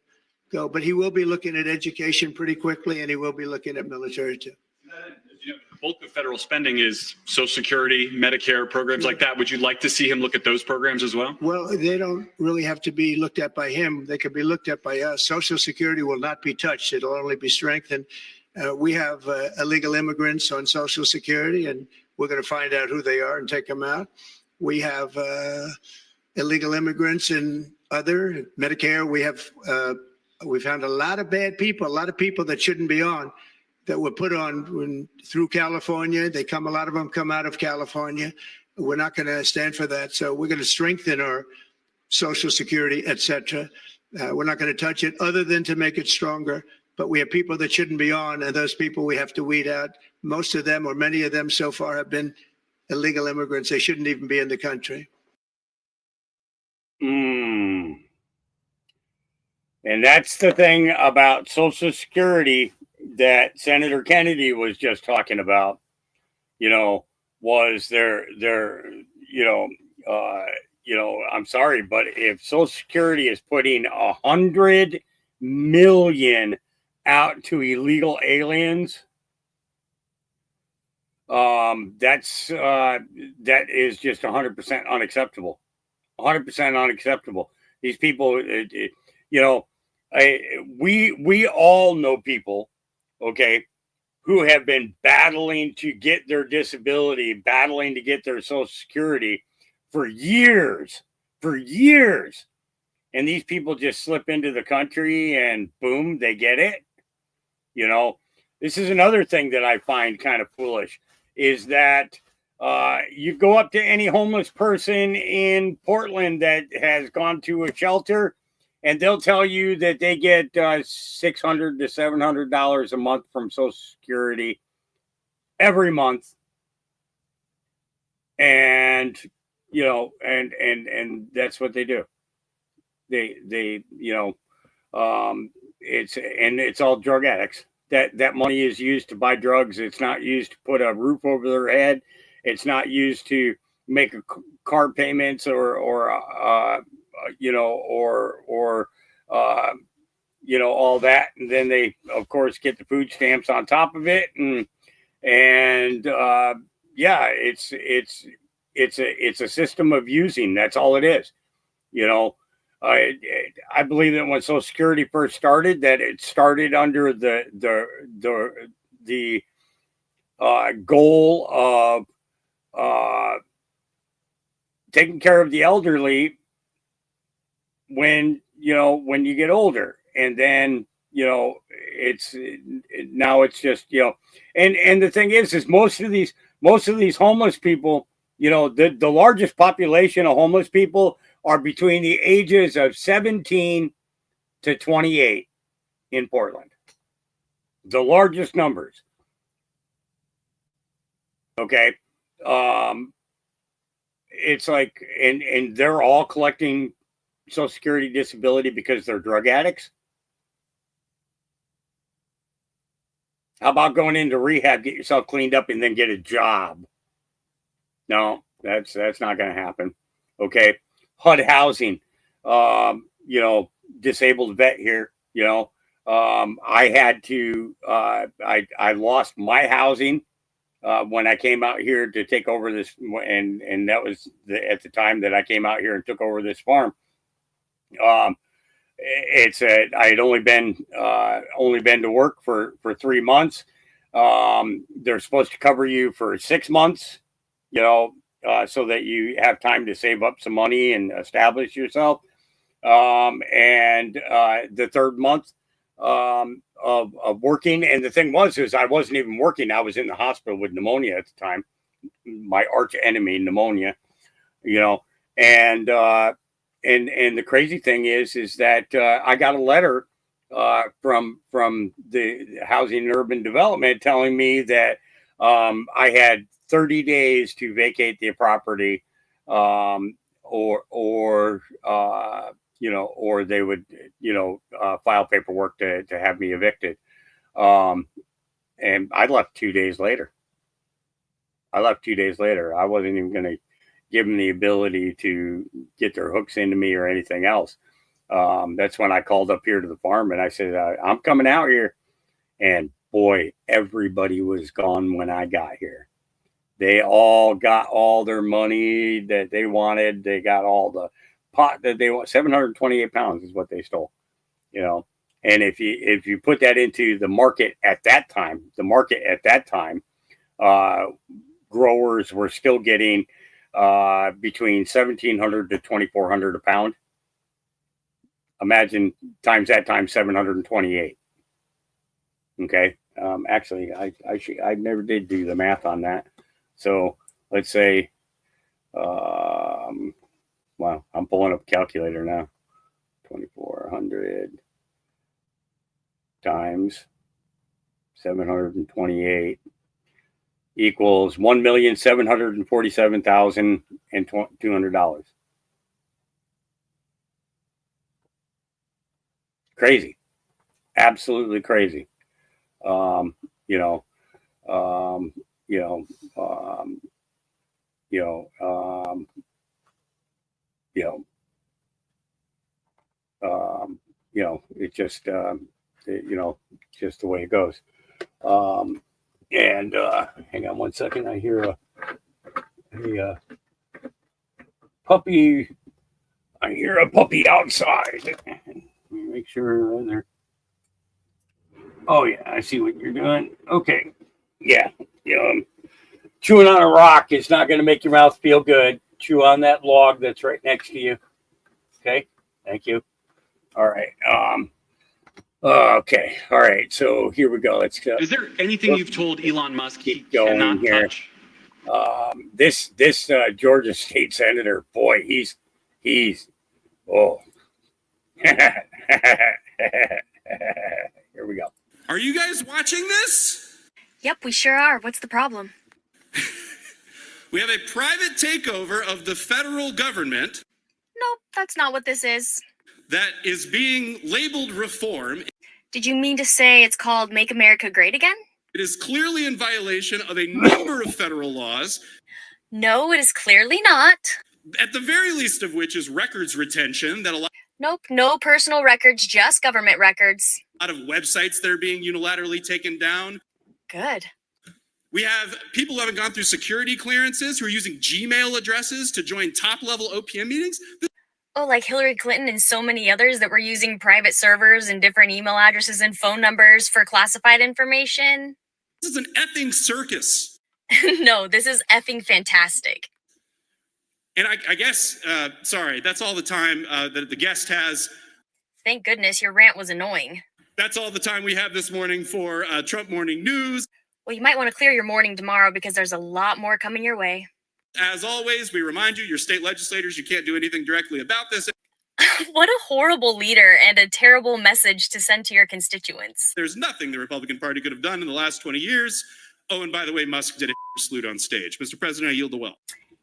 go. But he will be looking at education pretty quickly, and he will be looking at military too. The bulk of federal spending is Social Security, Medicare, programs like that. Would you like to see him look at those programs as well? Well, they don't really have to be looked at by him. They could be looked at by us. Social Security will not be touched. It'll only be strengthened. We have illegal immigrants on Social Security, and we're going to find out who they are and take them out. We have illegal immigrants in other Medicare. We found a lot of bad people, a lot of people that shouldn't be on, that were put on through California. A lot of them come out of California. We're not going to stand for that. So we're going to strengthen our Social Security, et cetera. We're not going to touch it other than to make it stronger. But we have people that shouldn't be on, and those people we have to weed out. Most of them, or many of them so far, have been illegal immigrants. They shouldn't even be in the country. And that's the thing about Social Security that Senator Kennedy was just talking about, was I'm sorry, but if Social Security is putting 100 million out to illegal aliens, that is just 100% unacceptable. 100% unacceptable. These people, we all know people, okay, who have been battling to get their disability, battling to get their Social Security for years. And these people just slip into the country and boom, they get it. This is another thing that I find kind of foolish, is that you go up to any homeless person in Portland that has gone to a shelter, and they'll tell you that they get $600 to $700 a month from Social Security every month. And, and that's what they do. It's all drug addicts. That money is used to buy drugs. It's not used to put a roof over their head. It's not used to make car payments or you know, all that, and then they, of course, get the food stamps on top of it, and yeah, it's a system of using. That's all it is, you know. I believe that when Social Security first started, that it started under the goal of taking care of the elderly when you get older, and then now it's just and the thing is most of these homeless people, the largest population of homeless people are between the ages of 17 to 28 in Portland. The largest numbers. Okay. It's like, and they're all collecting Social Security disability because they're drug addicts. How about going into rehab, get yourself cleaned up, and then get a job? No, that's not going to happen. Okay. HUD housing, disabled vet here, I had to, I lost my housing when I came out here to take over this, and that was at the time that I came out here and took over this farm. I had only been to work for 3 months. They're supposed to cover you for 6 months, so that you have time to save up some money and establish yourself. And the third month of working, and the thing is I wasn't even working. I was in the hospital with pneumonia at the time, my arch enemy, pneumonia, and the crazy thing is that I got a letter from the Housing and Urban Development telling me that I had 30 days to vacate the property, or they would, file paperwork to have me evicted. And I left 2 days later. I wasn't even going to give them the ability to get their hooks into me or anything else. That's when I called up here to the farm and I said, I'm coming out here. And boy, everybody was gone when I got here. They all got all their money that they wanted. They got all the pot that they want. 728 pounds is what they stole, And if you put that into the market at that time, growers were still getting between 1,700 to 2,400 a pound. Imagine times that times 728. Okay. Actually, I never did do the math on that. So let's say, wow, I'm pulling up a calculator now. 2,400 times 728 equals $1,747,200. Crazy, absolutely crazy. It's just, just the way it goes. And hang on one second. I hear a puppy. I hear a puppy outside. Let me make sure they're. Oh yeah, I see what you're doing. Okay, yeah, chewing on a rock is not going to make your mouth feel good. Chew on that log that's right next to you. Okay, thank you. All right. Okay. All right. So here we go. Let's go. Is there anything you've told Elon Musk he going cannot here. touch? This Georgia state senator, boy, he's oh. Here we go. Are you guys watching this? Yep, we sure are. What's the problem? We have a private takeover of the federal government. Nope, that's not what this is. That is being labeled reform. Did you mean to say it's called Make America Great Again? It is clearly in violation of a number of federal laws. No, it is clearly not. At the very least of which is records retention that allows. Nope, no personal records, just government records. A lot of websites that are being unilaterally taken down. Good. We have people who haven't gone through security clearances who are using Gmail addresses to join top-level OPM meetings. Oh, like Hillary Clinton and so many others that were using private servers and different email addresses and phone numbers for classified information. This is an effing circus. No, this is effing fantastic. And I guess, sorry, that's all the time that the guest has. Thank goodness your rant was annoying. That's all the time we have this morning for Trump Morning News. Well, you might want to clear your morning tomorrow because there's a lot more coming your way. As always, we remind you, your state legislators, you can't do anything directly about this. What a horrible leader and a terrible message to send to your constituents. There's nothing the Republican Party could have done in the last 20 years. Oh, and by the way, Musk did a salute on stage. Mr. President, I yield the well.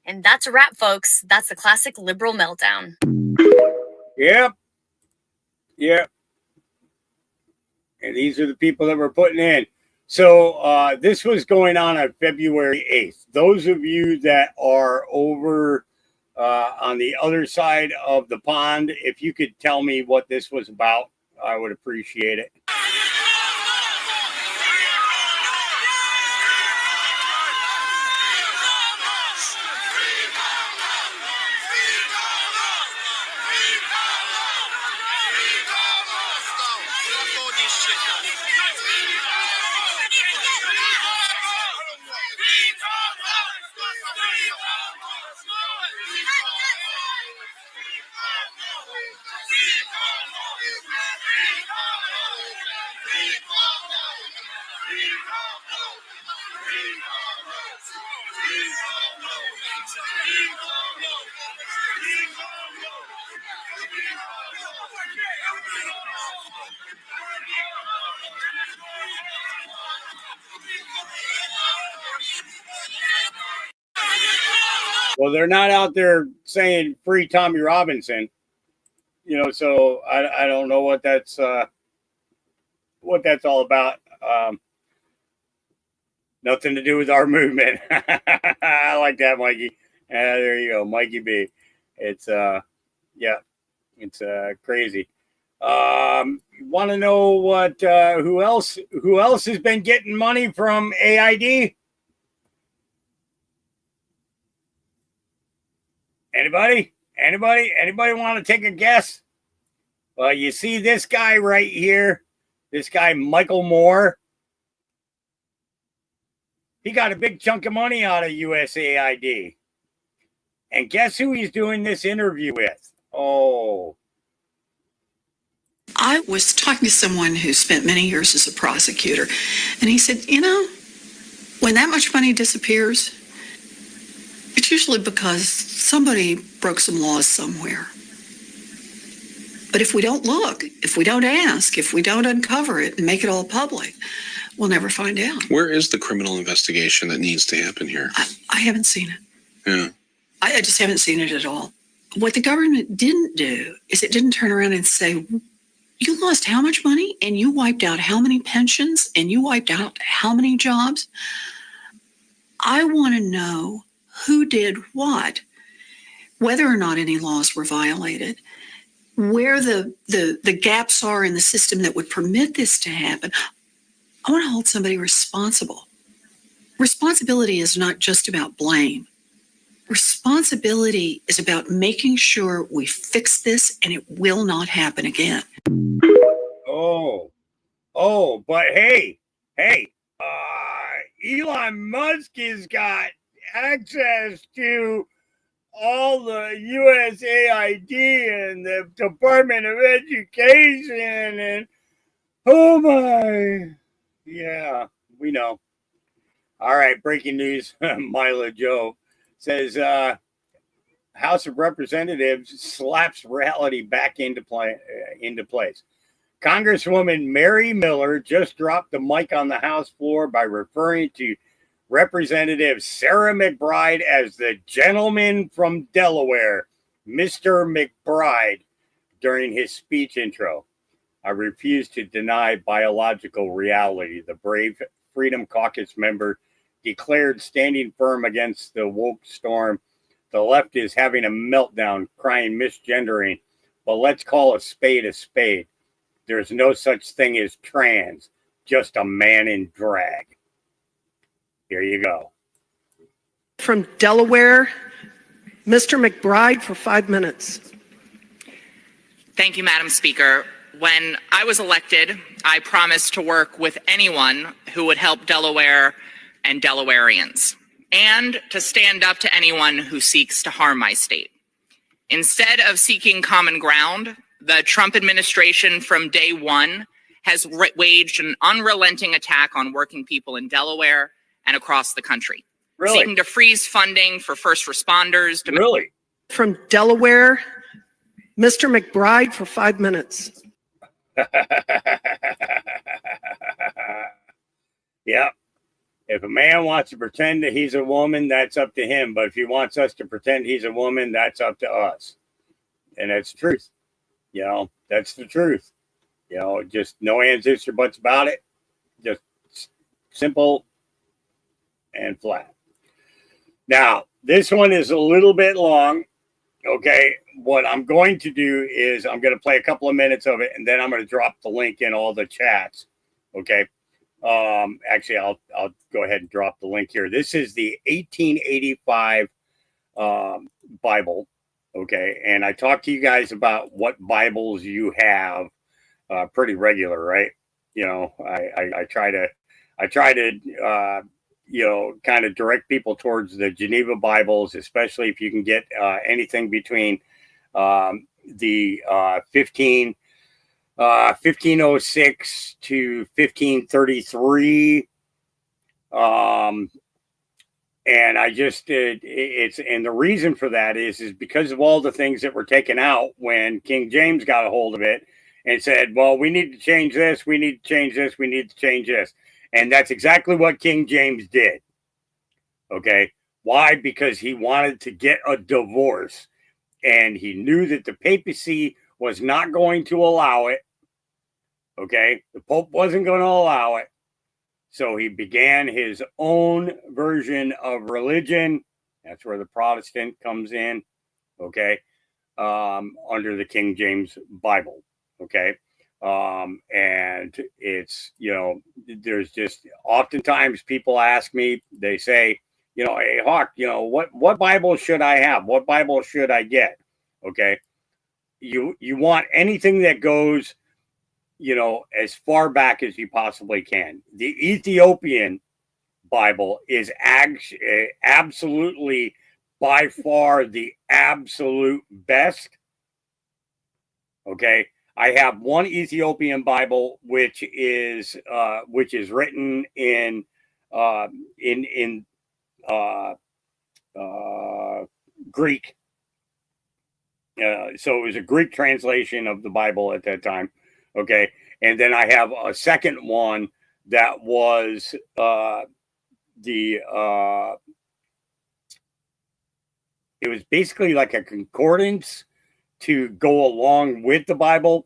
And that's a wrap, folks. That's the classic liberal meltdown. Yep. Yep. And these are the people that we're putting in. So this was going on February 8th. Those of you that are over on the other side of the pond, if you could tell me what this was about, I would appreciate it. Well, they're not out there saying free Tommy Robinson, so I don't know what that's all about. Nothing to do with our movement. I like that, Mikey. There you go, Mikey B. It's it's crazy. Want to know what who else has been getting money from AID? Anybody want to take a guess? Well, you see this guy right here, this guy Michael Moore. He got a big chunk of money out of USAID. And guess who he's doing this interview with? Oh. I was talking to someone who spent many years as a prosecutor, and he said, when that much money disappears, it's usually because somebody broke some laws somewhere. But if we don't look, if we don't ask, if we don't uncover it and make it all public, we'll never find out. Where is the criminal investigation that needs to happen here? I haven't seen it. Yeah. I just haven't seen it at all. What the government didn't do is it didn't turn around and say, you lost how much money and you wiped out how many pensions and you wiped out how many jobs? I want to know who did what, whether or not any laws were violated, where the gaps are in the system that would permit this to happen. I want to hold somebody responsible. Responsibility is not just about blame. Responsibility is about making sure we fix this and it will not happen again. Oh, but hey, Elon Musk has got access to all the USAID and the Department of Education and oh my. Yeah, we know. All right, breaking news. Mila Joe says House of Representatives slaps reality back into place. Congresswoman Mary Miller just dropped the mic on the House floor by referring to Representative Sarah McBride as the gentleman from Delaware, Mr. McBride, during his speech intro. I refuse to deny biological reality, the brave Freedom Caucus member declared, standing firm against the woke storm. The left is having a meltdown, crying misgendering, but let's call a spade a spade. There's no such thing as trans, just a man in drag. Here you go. From Delaware, Mr. McBride for 5 minutes. Thank you, Madam Speaker. When I was elected, I promised to work with anyone who would help Delaware and Delawareans, and to stand up to anyone who seeks to harm my state. Instead of seeking common ground, the Trump administration from day one has waged an unrelenting attack on working people in Delaware and across the country. Really? Seeking to freeze funding for first responders. Really? From Delaware, Mr. McBride for 5 minutes. Yeah. If a man wants to pretend that he's a woman, that's up to him. But if he wants us to pretend he's a woman, that's up to us. And that's the truth. You know, that's the truth. You know, just no ands, ifs, or buts about it. Just simple and flat. Now, this one is a little bit long. Okay. What I'm going to do is I'm going to play a couple of minutes of it, and then I'm going to drop the link in all the chats. Okay. Actually, I'll go ahead and drop the link here. This is the 1885 Bible. Okay. And I talked to you guys about what Bibles you have pretty regular, right? You know, I try to you know, kind of direct people towards the Geneva Bibles, especially if you can get anything between the 1506 to 1533. And I just it's and the reason for that is because of all the things that were taken out when King James got a hold of it and said, well, we need to change this, we need to change this, we need to change this. And that's exactly what King James did. Okay. Why? Because he wanted to get a divorce, and he knew that the papacy was not going to allow it. Okay. The Pope wasn't going to allow it. So he began his own version of religion. That's where the Protestant comes in. Okay. Under the King James Bible. Okay. And it's, you know, there's just oftentimes people ask me, they say, you know, hey, Hawk, you know, what Bible should I have? What Bible should I get? Okay. You want anything that goes, you know, as far back as you possibly can. The Ethiopian Bible is absolutely by far the absolute best. Okay. I have one Ethiopian Bible, which is written in Greek. So it was a Greek translation of the Bible at that time. Okay. And then I have a second one that was it was basically like a concordance to go along with the Bible.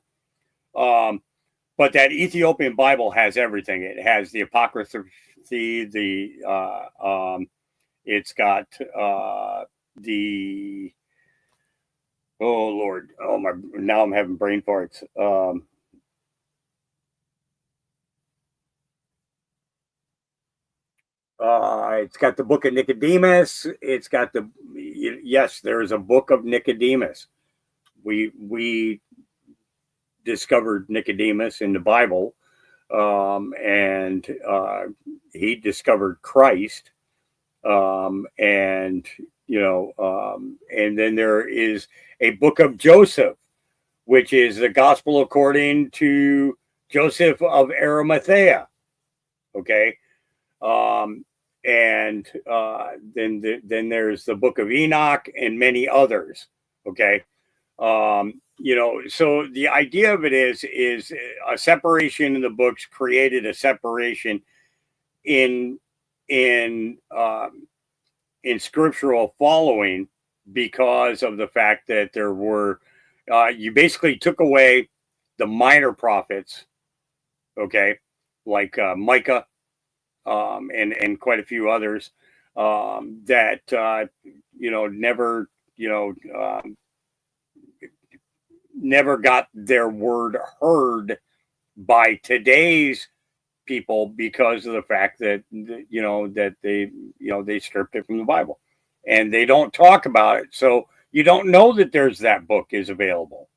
But that Ethiopian Bible has everything. It has the apocryphy, it's got the oh Lord, oh my, now I'm having brain farts. It's got the book of Nicodemus. It's got yes, there is a book of Nicodemus. We discovered Nicodemus in the Bible, and he discovered Christ, and you know, and then there is a book of Joseph, which is the gospel according to Joseph of Arimathea. Okay. And then there's the book of Enoch and many others. Okay. You know, so the idea of it is a separation in the books created a separation in scriptural following because of the fact that there were, you basically took away the minor prophets. Okay. Like, Micah, and quite a few others, that, you know, never, you know, never got their word heard by today's people because of the fact that that they stripped it from the Bible, and they don't talk about it. So you don't know that there's that book is available.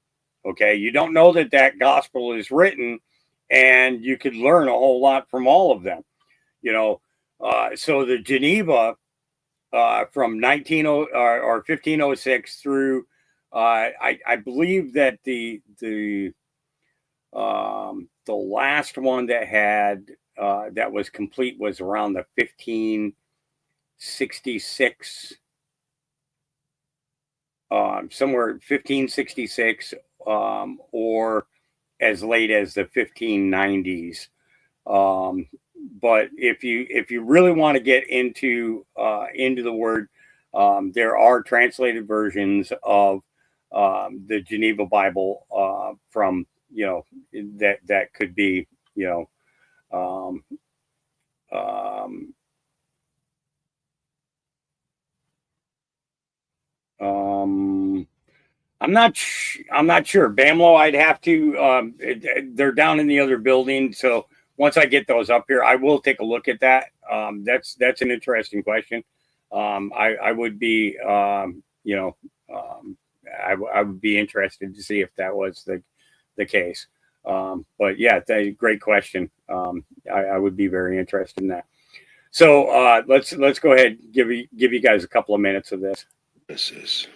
Okay, you don't know that that gospel is written, and you could learn a whole lot from all of them. So the Geneva from 1506 through I believe that the last one that had that was complete was around the 1566, somewhere 1566, or as late as the 1590s. But if you really want to get into the word, there are translated versions of the Geneva Bible from that could be um, um, um, I'm not sure. Bamlo, I'd have to. They're down in the other building, so once I get those up here, I will take a look at that. That's an interesting question. I would be, I would be interested to see if that was the case. But yeah, great question. I would be very interested in that. So let's go ahead and give you guys a couple of minutes of this. This is.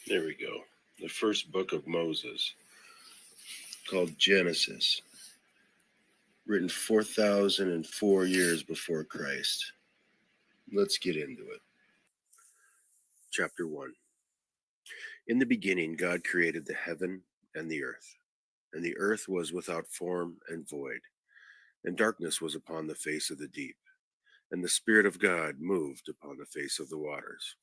There we go. The first book of Moses, called Genesis, written 4,004 years before Christ. Let's get into it. Chapter 1. In the beginning, God created the heaven and the earth was without form and void, and darkness was upon the face of the deep, and the Spirit of God moved upon the face of the waters.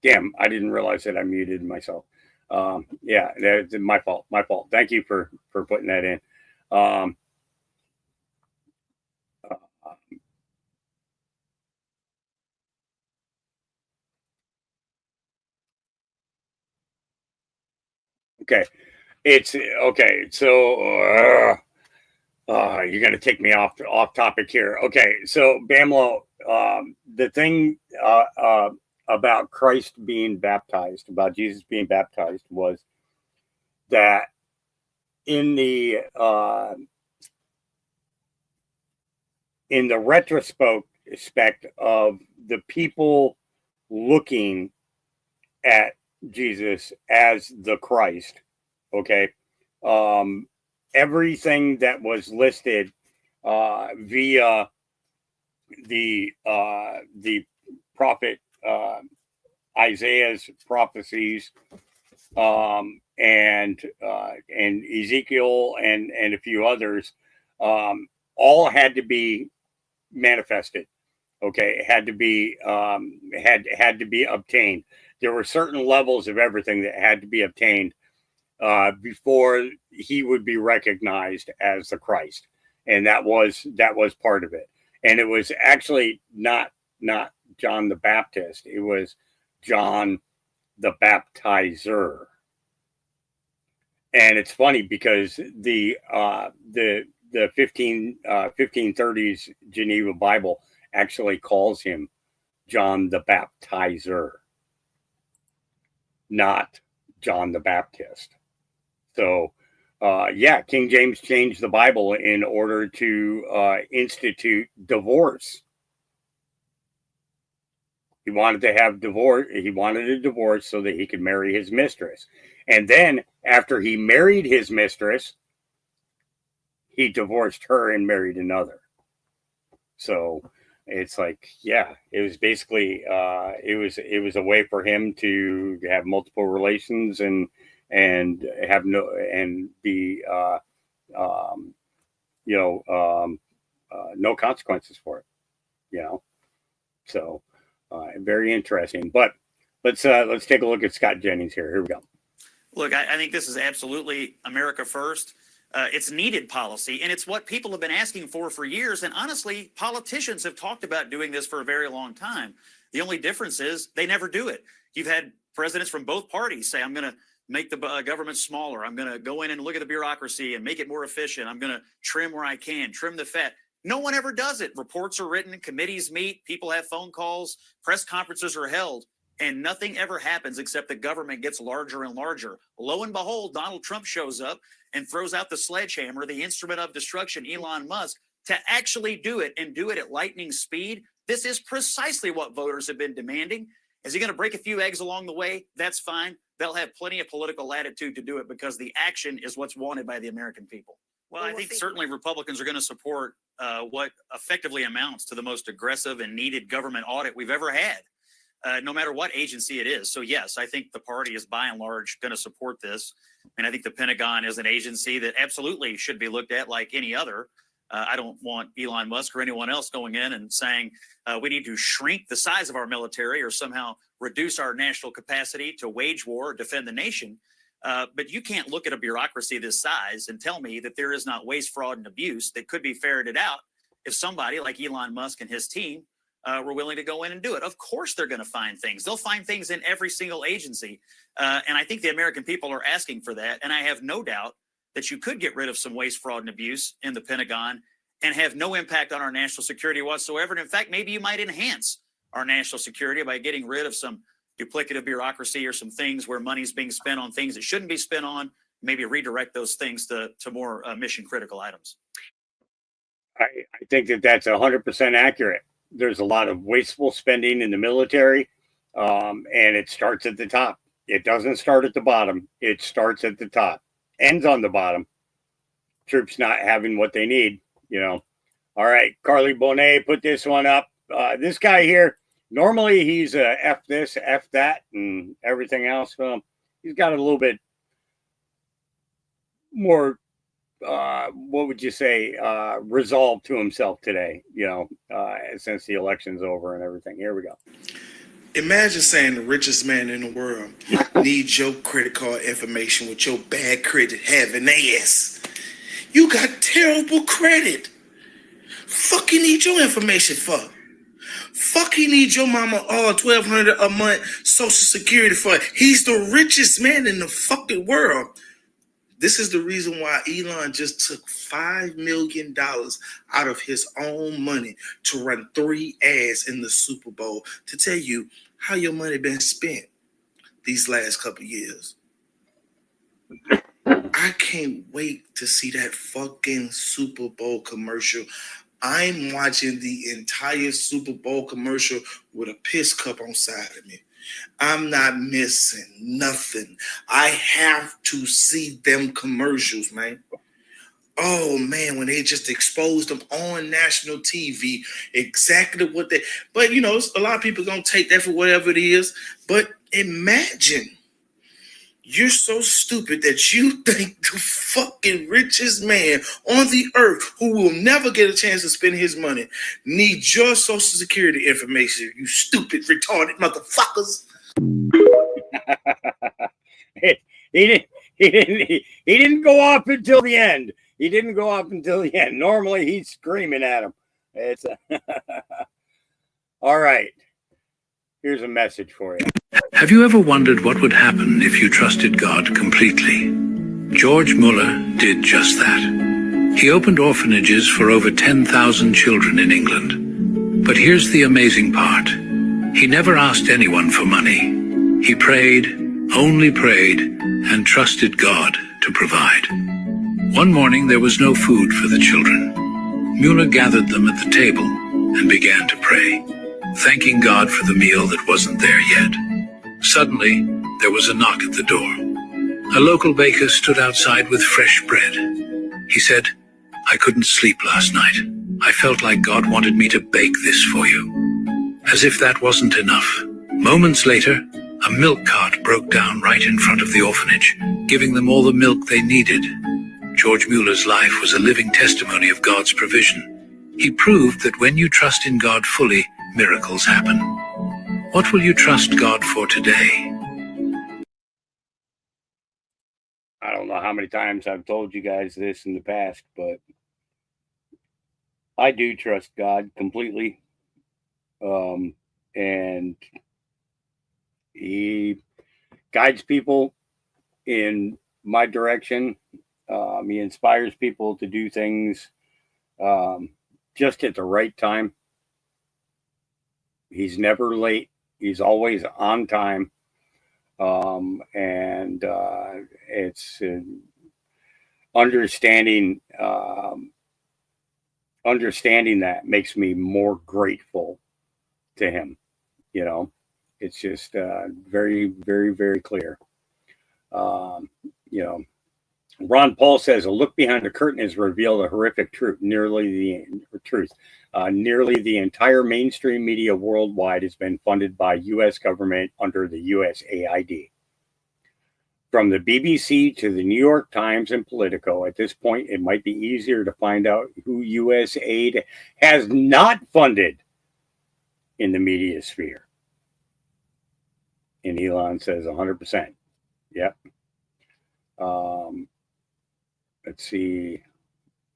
Damn, I didn't realize that I muted myself. Yeah, that's my fault. My fault. Thank you for putting that in. Okay, it's okay. So you're gonna take me off topic here. Okay, so Bamlo, the thing about Christ being baptized, about Jesus being baptized, was that in the retrospect of the people looking at Jesus as the Christ, okay, everything that was listed via the prophet Isaiah's prophecies, and Ezekiel and a few others, all had to be manifested. Okay, it had to be had to be obtained. There were certain levels of everything that had to be obtained before he would be recognized as the Christ, and that was part of it. And it was actually not John the Baptist; it was John the Baptizer. And it's funny because the 1530s Geneva Bible actually calls him John the Baptizer, not John the Baptist. So, yeah, King James changed the Bible in order to institute divorce. He wanted to have divorce. He wanted a divorce so that he could marry his mistress. And then after he married his mistress, he divorced her and married another. So it's like, yeah, it was basically it was a way for him to have multiple relations and have be no consequences for it, So very interesting. But let's take a look at Scott Jennings here. Here we go. Look, I think this is absolutely America first. It's needed policy, and it's what people have been asking for years. And honestly, politicians have talked about doing this for a very long time. The only difference is they never do it. You've had presidents from both parties say, I'm going to make the government smaller. I'm going to go in and look at the bureaucracy and make it more efficient. I'm going to trim where I can, trim the fat. No one ever does it. Reports are written, committees meet, people have phone calls, press conferences are held, and nothing ever happens except the government gets larger and larger. Lo and behold, Donald Trump shows up and throws out the sledgehammer, the instrument of destruction, Elon Musk, to actually do it and do it at lightning speed. This is precisely what voters have been demanding. Is he going to break a few eggs along the way? That's fine. They'll have plenty of political latitude to do it because the action is what's wanted by the American people. Well, I think certainly Republicans are going to support what effectively amounts to the most aggressive and needed government audit we've ever had, no matter what agency it is. So, yes, I think the party is by and large going to support this. And I think the Pentagon is an agency that absolutely should be looked at like any other. I don't want Elon Musk or anyone else going in and saying we need to shrink the size of our military or somehow reduce our national capacity to wage war or defend the nation. But you can't look at a bureaucracy this size and tell me that there is not waste, fraud, and abuse that could be ferreted out if somebody like Elon Musk and his team were willing to go in and do it. Of course, they're going to find things. They'll find things in every single agency. And I think the American people are asking for that. And I have no doubt that you could get rid of some waste, fraud, and abuse in the Pentagon and have no impact on our national security whatsoever. And in fact, maybe you might enhance our national security by getting rid of some duplicative bureaucracy or some things where money's being spent on things it shouldn't be spent on, maybe redirect those things to more mission critical items. I think that's 100% accurate. There's a lot of wasteful spending in the military, and it starts at the top. It doesn't start at the bottom. It starts at the top, ends on the bottom. Troops not having what they need, All right, Carly Bonet put this one up. This guy here, normally he's F this, F that, and everything else. Well, he's got a little bit more, what would you say, resolve to himself today, since the election's over and everything. Here we go. Imagine saying the richest man in the world needs your credit card information with your bad credit having ass. You got terrible credit. Fuck you need your information for? Fuck he need your mama all $1,200 a month Social Security for? He's the richest man in the fucking world. This is the reason why Elon just took $5 million out of his own money to run 3 ads in the Super Bowl to tell you how your money been spent these last couple years. I can't wait to see that fucking Super Bowl commercial. I'm watching the entire Super Bowl commercial with a piss cup on side of me. I'm not missing nothing. I have to see them commercials, man. Oh, man, when they just exposed them on national TV, exactly what they... But, a lot of people going to take that for whatever it is. But imagine you're so stupid that you think the fucking richest man on the earth who will never get a chance to spend his money needs your Social Security information, you stupid, retarded motherfuckers. he didn't go off until the end. He didn't go off until the end. Normally he's screaming at him. It's all right. Here's a message for you. Have you ever wondered what would happen if you trusted God completely? George Muller did just that. He opened orphanages for over 10,000 children in England. But here's the amazing part. He never asked anyone for money. He prayed, only prayed, and trusted God to provide. One morning there was no food for the children. Muller gathered them at the table and began to pray, thanking God for the meal that wasn't there yet. Suddenly, there was a knock at the door. A local baker stood outside with fresh bread. He said, "I couldn't sleep last night. I felt like God wanted me to bake this for you." As if that wasn't enough, moments later, a milk cart broke down right in front of the orphanage, giving them all the milk they needed. George Muller's life was a living testimony of God's provision. He proved that when you trust in God fully, miracles happen. What will you trust God for today? I don't know how many times I've told you guys this in the past, but I do trust God completely. And he guides people in my direction. He inspires people to do things just at the right time. He's never late. He's always on time. And it's understanding that makes me more grateful to him. You know, it's just very, very, very clear. You know, Ron Paul says a look behind the curtain has revealed a horrific truth. Nearly the entire mainstream media worldwide has been funded by U.S. government under the USAID. From the BBC to the New York Times and Politico, at this point, it might be easier to find out who USAID has not funded in the media sphere. And Elon says 100%. Yep. Let's see.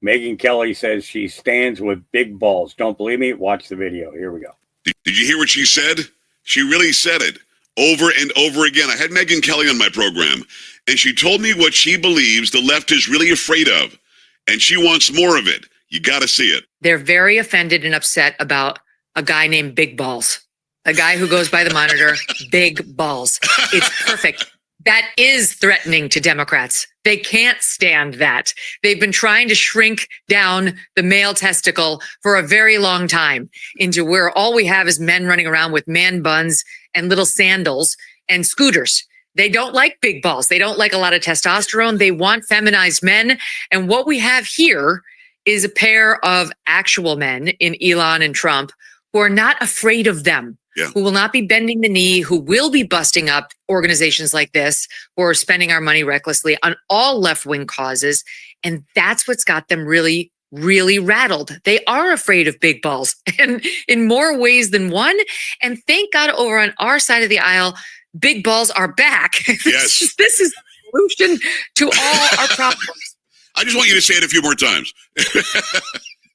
Megan Kelly says she stands with big balls. Don't believe me? Watch the video. Here we go. Did you hear what she said? She really said it over and over again. I had Megan Kelly on my program, and she told me what she believes the left is really afraid of, and she wants more of it. You got to see it. They're very offended and upset about a guy named Big Balls, a guy who goes by the monitor, Big Balls. It's perfect. That is threatening to Democrats. They can't stand that. They've been trying to shrink down the male testicle for a very long time into where all we have is men running around with man buns and little sandals and scooters. They don't like big balls. They don't like a lot of testosterone. They want feminized men. And what we have here is a pair of actual men in Elon and Trump who are not afraid of them. Yeah. Who will not be bending the knee, who will be busting up organizations like this, who are spending our money recklessly on all left-wing causes. And that's what's got them really, really rattled. They are afraid of big balls, and in more ways than one. And thank God over on our side of the aisle, big balls are back. Yes. This is the solution to all our problems. I just want you to say it a few more times.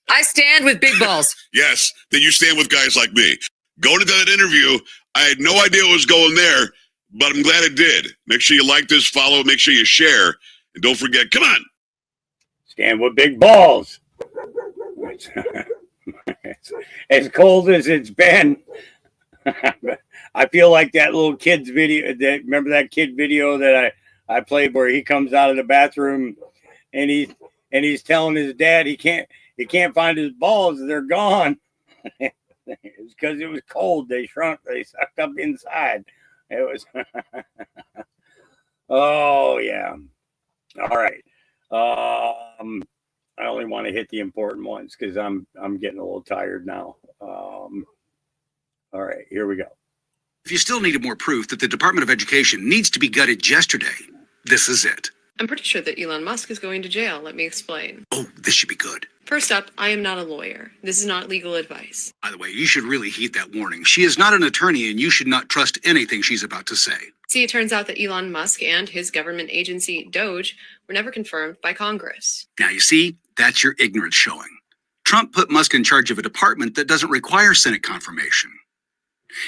I stand with big balls. Yes, then you stand with guys like me. Going into that interview, I had no idea it was going there, but I'm glad it did. Make sure you like this, follow, make sure you share, and don't forget, come on. Stand with big balls. It's as cold as it's been. I feel like that little kid's video. Remember that kid video that I played where he comes out of the bathroom and he's telling his dad he can't find his balls. They're gone. It's because it was cold. They shrunk. They sucked up inside. It was. Oh yeah. All right. I only want to hit the important ones because I'm getting a little tired now. All right. Here we go. If you still needed more proof that the Department of Education needs to be gutted yesterday, this is it. I'm pretty sure that Elon Musk is going to jail. Let me explain. Oh, this should be good. First up, I am not a lawyer. This is not legal advice. By the way, you should really heed that warning. She is not an attorney, and you should not trust anything she's about to say. See, it turns out that Elon Musk and his government agency, Doge, were never confirmed by Congress. Now, you see, that's your ignorance showing. Trump put Musk in charge of a department that doesn't require Senate confirmation.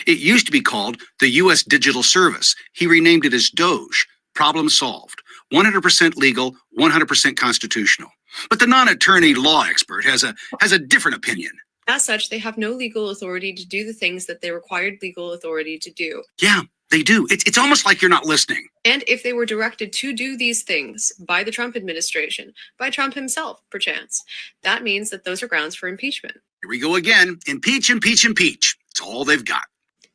It used to be called the U.S. Digital Service. He renamed it as Doge. Problem solved. 100% legal, 100% constitutional. But the non-attorney law expert has a different opinion. As such, they have no legal authority to do the things that they required legal authority to do. Yeah, they do. It's almost like you're not listening. And if they were directed to do these things by the Trump administration, by Trump himself, perchance, that means that those are grounds for impeachment. Here we go again. Impeach, impeach, impeach. It's all they've got.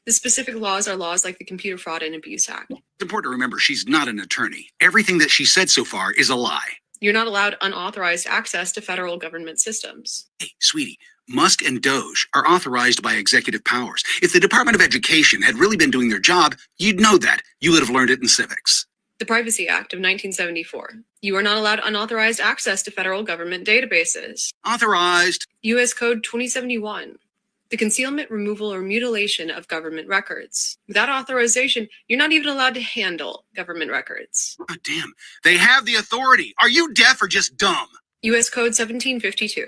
The specific laws are laws like the Computer Fraud and Abuse Act. It's important to remember she's not an attorney. Everything that she said so far is a lie. You're not allowed unauthorized access to federal government systems. Hey, sweetie, Musk and Doge are authorized by executive powers. If the Department of Education had really been doing their job, you'd know that. You would have learned it in civics. The Privacy Act of 1974. You are not allowed unauthorized access to federal government databases. Authorized. U.S. Code 2071. The concealment, removal, or mutilation of government records. Without authorization, you're not even allowed to handle government records. Oh, damn. They have the authority. Are you deaf or just dumb? U.S. Code 1752,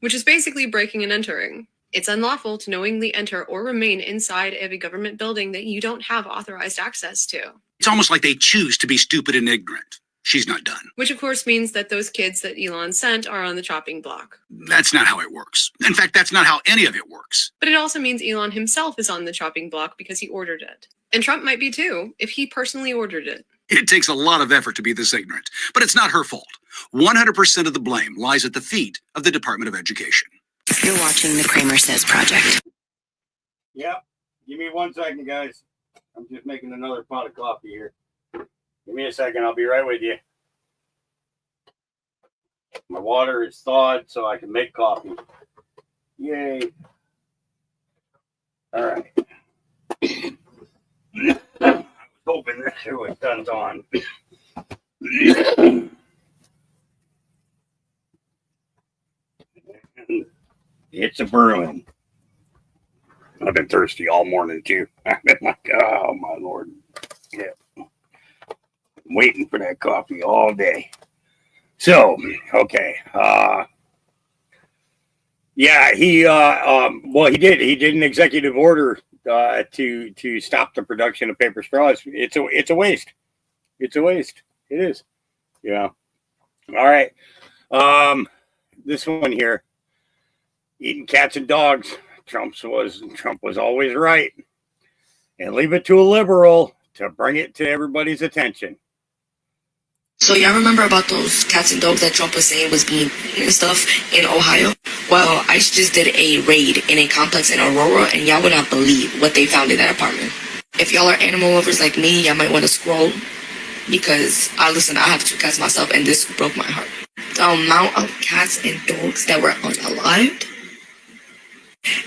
which is basically breaking and entering. It's unlawful to knowingly enter or remain inside of a government building that you don't have authorized access to. It's almost like they choose to be stupid and ignorant. She's not done. Which, of course, means that those kids that Elon sent are on the chopping block. That's not how it works. In fact, that's not how any of it works. But it also means Elon himself is on the chopping block because he ordered it. And Trump might be too, if he personally ordered it. It takes a lot of effort to be this ignorant, but it's not her fault. 100% of the blame lies at the feet of the Department of Education. You're watching the Kramer Says Project. Yep. Give me 1 second, guys. I'm just making another pot of coffee here. Give me a second. I'll be right with you. My water is thawed so I can make coffee. Yay. All right. I was hoping that it was done on. It's a brewing. I've been thirsty all morning too. I've been like, oh my Lord. Yeah. Waiting for that coffee all day. So, okay. Yeah, he did an executive order to stop the production of paper straws. It's a waste. It's a waste. It is. Yeah. All right. This one here. Eating cats and dogs. Trump was always right. And leave it to a liberal to bring it to everybody's attention. So y'all remember about those cats and dogs that Trump was saying was being and stuff in Ohio? Well, ICE just did a raid in a complex in Aurora, and y'all would not believe what they found in that apartment. If y'all are animal lovers like me, y'all might want to scroll, because I have 2 cats myself, and this broke my heart. The amount of cats and dogs that were unalived.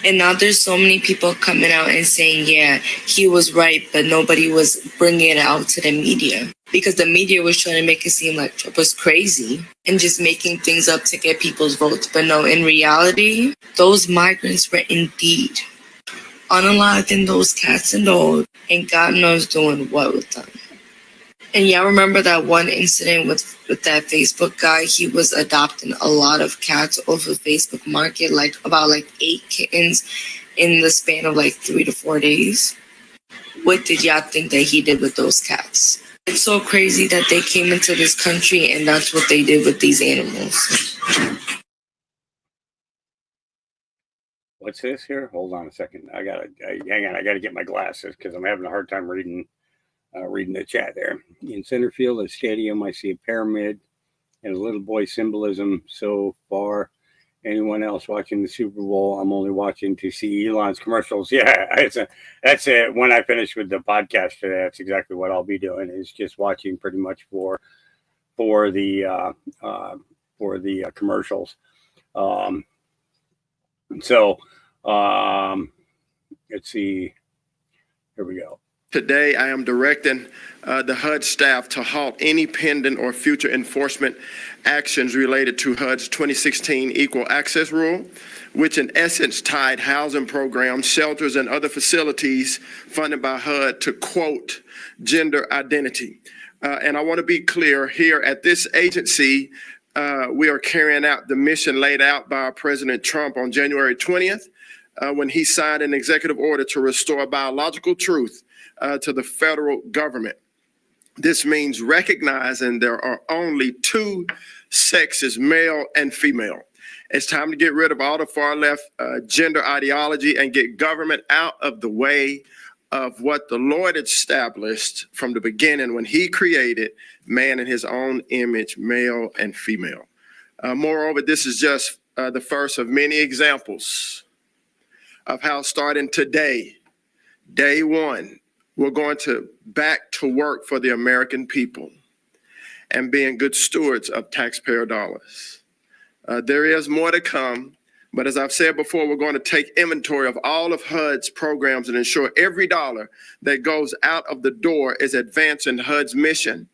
And now there's so many people coming out and saying, yeah, he was right, but nobody was bringing it out to the media. Because the media was trying to make it seem like Trump was crazy and just making things up to get people's votes. But no, in reality, those migrants were indeed unalived in those cats and dogs, and God knows doing what with them. And y'all remember that one incident with that Facebook guy? He was adopting a lot of cats off of Facebook Market, about 8 kittens in the span of 3 to 4 days. What did y'all think that he did with those cats? It's so crazy that they came into this country and that's what they did with these animals. What's this here? Hold on a second. Hang on. I gotta get my glasses because I'm having a hard time reading the chat there. In center field of the stadium, I see a pyramid and a little boy symbolism. So far, anyone else watching the Super Bowl, I'm only watching to see Elon's commercials. Yeah, that's it. When I finish with the podcast today, that's exactly what I'll be doing, is just watching pretty much for the commercials. Let's see. Here we go. Today, I am directing the HUD staff to halt any pending or future enforcement actions related to HUD's 2016 Equal Access Rule, which in essence tied housing programs, shelters, and other facilities funded by HUD to, quote, gender identity. And I want to be clear here at this agency, we are carrying out the mission laid out by President Trump on January 20th, when he signed an executive order to restore biological truth to the federal government. This means recognizing there are only two sexes, male and female. It's time to get rid of all the far left gender ideology and get government out of the way of what the Lord established from the beginning when he created man in his own image, male and female. Moreover, this is just the first of many examples of how starting today, day one, we're going to back to work for the American people and being good stewards of taxpayer dollars. There is more to come, but as I've said before, we're going to take inventory of all of HUD's programs and ensure every dollar that goes out of the door is advancing HUD's mission,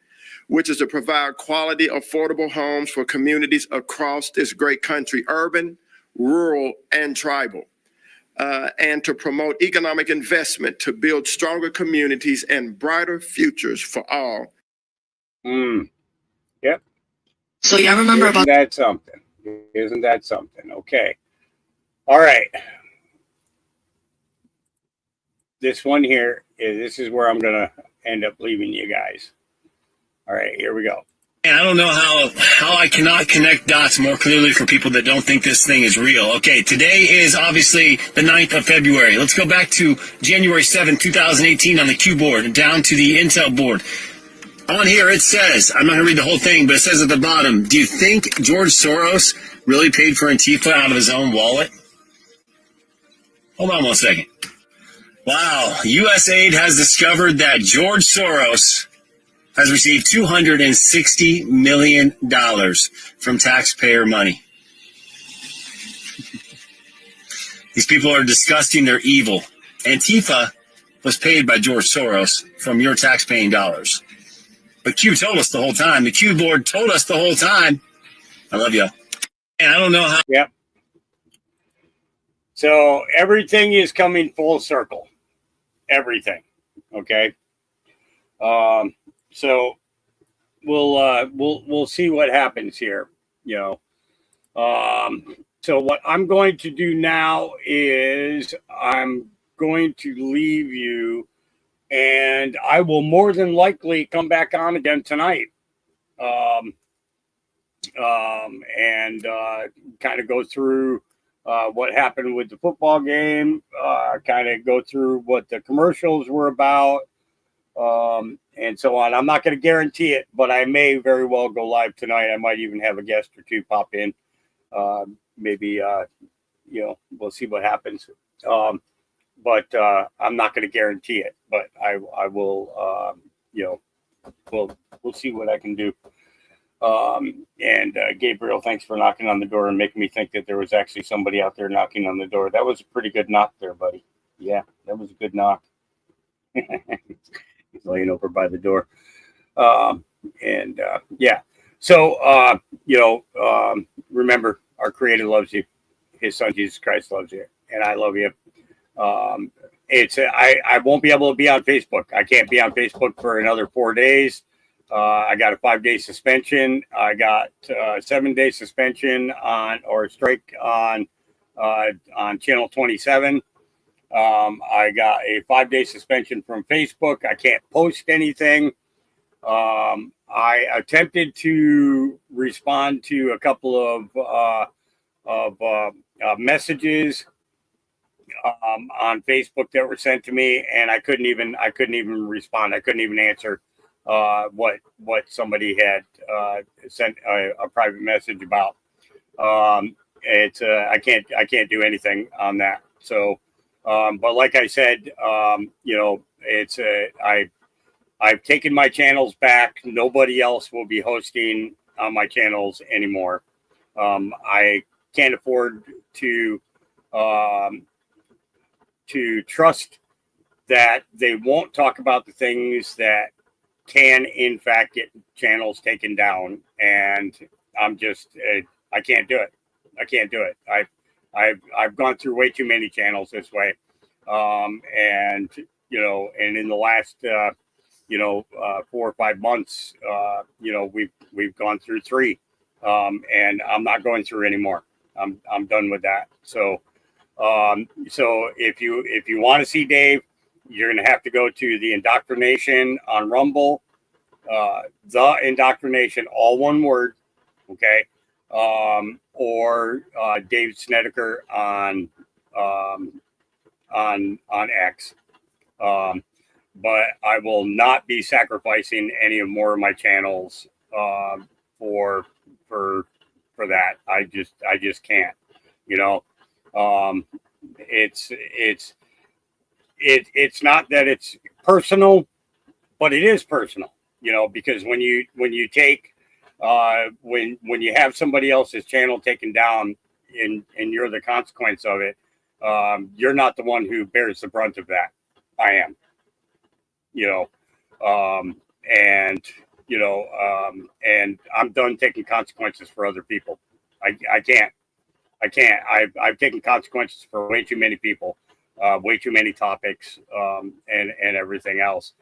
which is to provide quality, affordable homes for communities across this great country, urban, rural, and tribal. And to promote economic investment to build stronger communities and brighter futures for all. Yep. So y'all remember Isn't that something? Isn't that something? Okay. All right. This one here this is where I'm going to end up leaving you guys. All right, here we go. And I don't know how I cannot connect dots more clearly for people that don't think this thing is real. Okay, today is obviously the 9th of February. Let's go back to January 7th, 2018 on the Q board and down to the Intel board. On here it says, I'm not going to read the whole thing, but it says at the bottom, do you think George Soros really paid for Antifa out of his own wallet? Hold on one second. Wow, USAID has discovered that George Soros has received $260 million from taxpayer money. These people are disgusting. They're evil. Antifa was paid by George Soros from your taxpaying dollars. But Q told us the whole time. The Q board told us the whole time. I love you. And I don't know how. Yep. So everything is coming full circle. Everything. Okay. So we'll see what happens here, you know. So what I'm going to do now is I'm going to leave you, and I will more than likely come back on again tonight, and kind of go through what happened with the football game, kind of go through what the commercials were about. And so on. I'm not going to guarantee it, but I may very well go live tonight. I might even have a guest or two pop in. Maybe, you know, we'll see what happens. But I'm not going to guarantee it, but I will, you know, we'll see what I can do. And Gabriel, thanks for knocking on the door and making me think that there was actually somebody out there knocking on the door. That was a pretty good knock there, buddy. Yeah, that was a good knock. He's laying over by the door. Yeah. So, you know, remember, our Creator loves you. His Son, Jesus Christ, loves you. And I love you. I won't be able to be on Facebook. I can't be on Facebook for another 4 days. I got a 5-day suspension. I got a 7-day suspension or strike on channel 27. I got a 5-day suspension from Facebook. I can't post anything. I attempted to respond to a couple of messages on Facebook that were sent to me, and I couldn't even respond. I couldn't even answer what somebody had sent a private message about. I can't do anything on that. So. But like I said, you know, I've taken my channels back. Nobody else will be hosting on my channels anymore. I can't afford to trust that they won't talk about the things that can in fact get channels taken down. And I'm just, I can't do it. I can't do it. I've gone through way too many channels this way. And, you know, and in the last, 4 or 5 months, we've gone through 3, and I'm not going through anymore. I'm done with that. So if you want to see Dave, you're going to have to go to the Indoctrination on Rumble, the Indoctrination, all one word. Okay. Or Dave Snedeker on X. But I will not be sacrificing any more of my channels for that. I just can't. It's not that it's personal, but it is personal. Because when you take when you have somebody else's channel taken down and you're the consequence of it, you're not the one who bears the brunt of that. I am. And I'm done taking consequences for other people. I can't. I've taken consequences for way too many people, way too many topics, and everything else.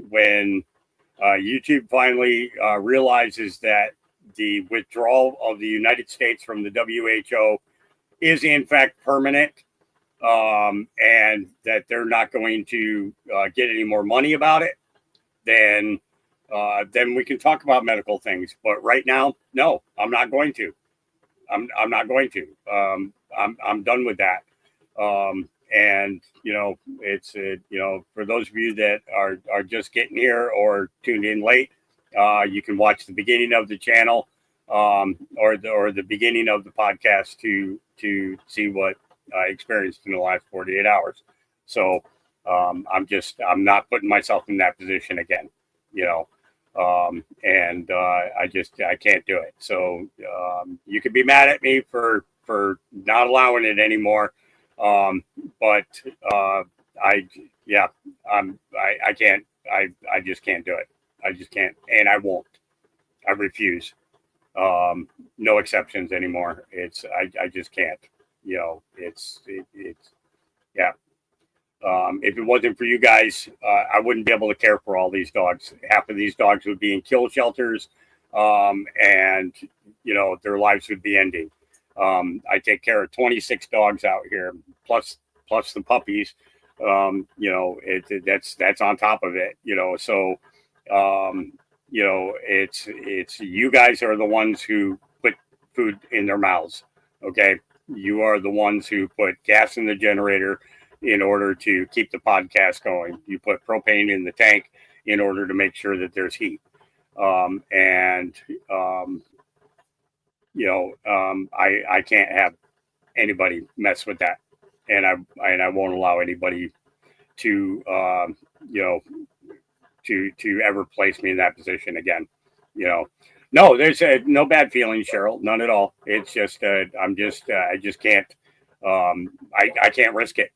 When YouTube finally realizes that the withdrawal of the United States from the WHO is in fact permanent, and that they're not going to get any more money about it, then we can talk about medical things. But right now, no, I'm not going to. I'm not going to. I'm done with that. And it's for those of you that are just getting here or tuned in late, you can watch the beginning of the channel, or the beginning of the podcast to see what I experienced in the last 48 hours. So I'm not putting myself in that position again, and I can't do it. So you could be mad at me for not allowing it anymore. But I can't, I just can't do it. I just can't, and I won't. I refuse. No exceptions anymore. I just can't. If it wasn't for you guys, I wouldn't be able to care for all these dogs. Half of these dogs would be in kill shelters, and their lives would be ending. I take care of 26 dogs out here, plus the puppies. That's on top of it. So it's you guys are the ones who put food in their mouths. Okay, you are the ones who put gas in the generator in order to keep the podcast going. You put propane in the tank in order to make sure that there's heat. I can't have anybody mess with that, and I won't allow anybody to to ever place me in that position again. No, there's no bad feelings, Cheryl, none at all. It's just I just can't. I can't risk it,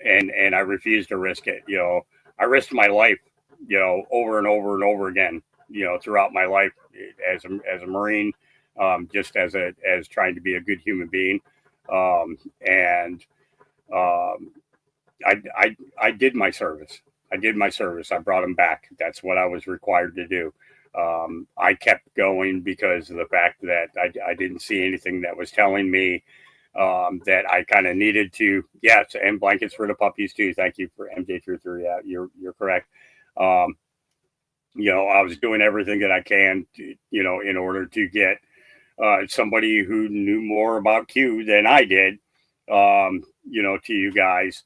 and I refuse to risk it. I risked my life, over and over and over again, throughout my life as a Marine, just as trying to be a good human being. I did my service. I brought him back. That's what I was required to do. I kept going because of the fact that I didn't see anything that was telling me that I kind of needed to. Yes, and blankets for the puppies too. Thank you for MJ33. Yeah, you're correct. I was doing everything that I can to, in order to get somebody who knew more about Q than I did, to you guys.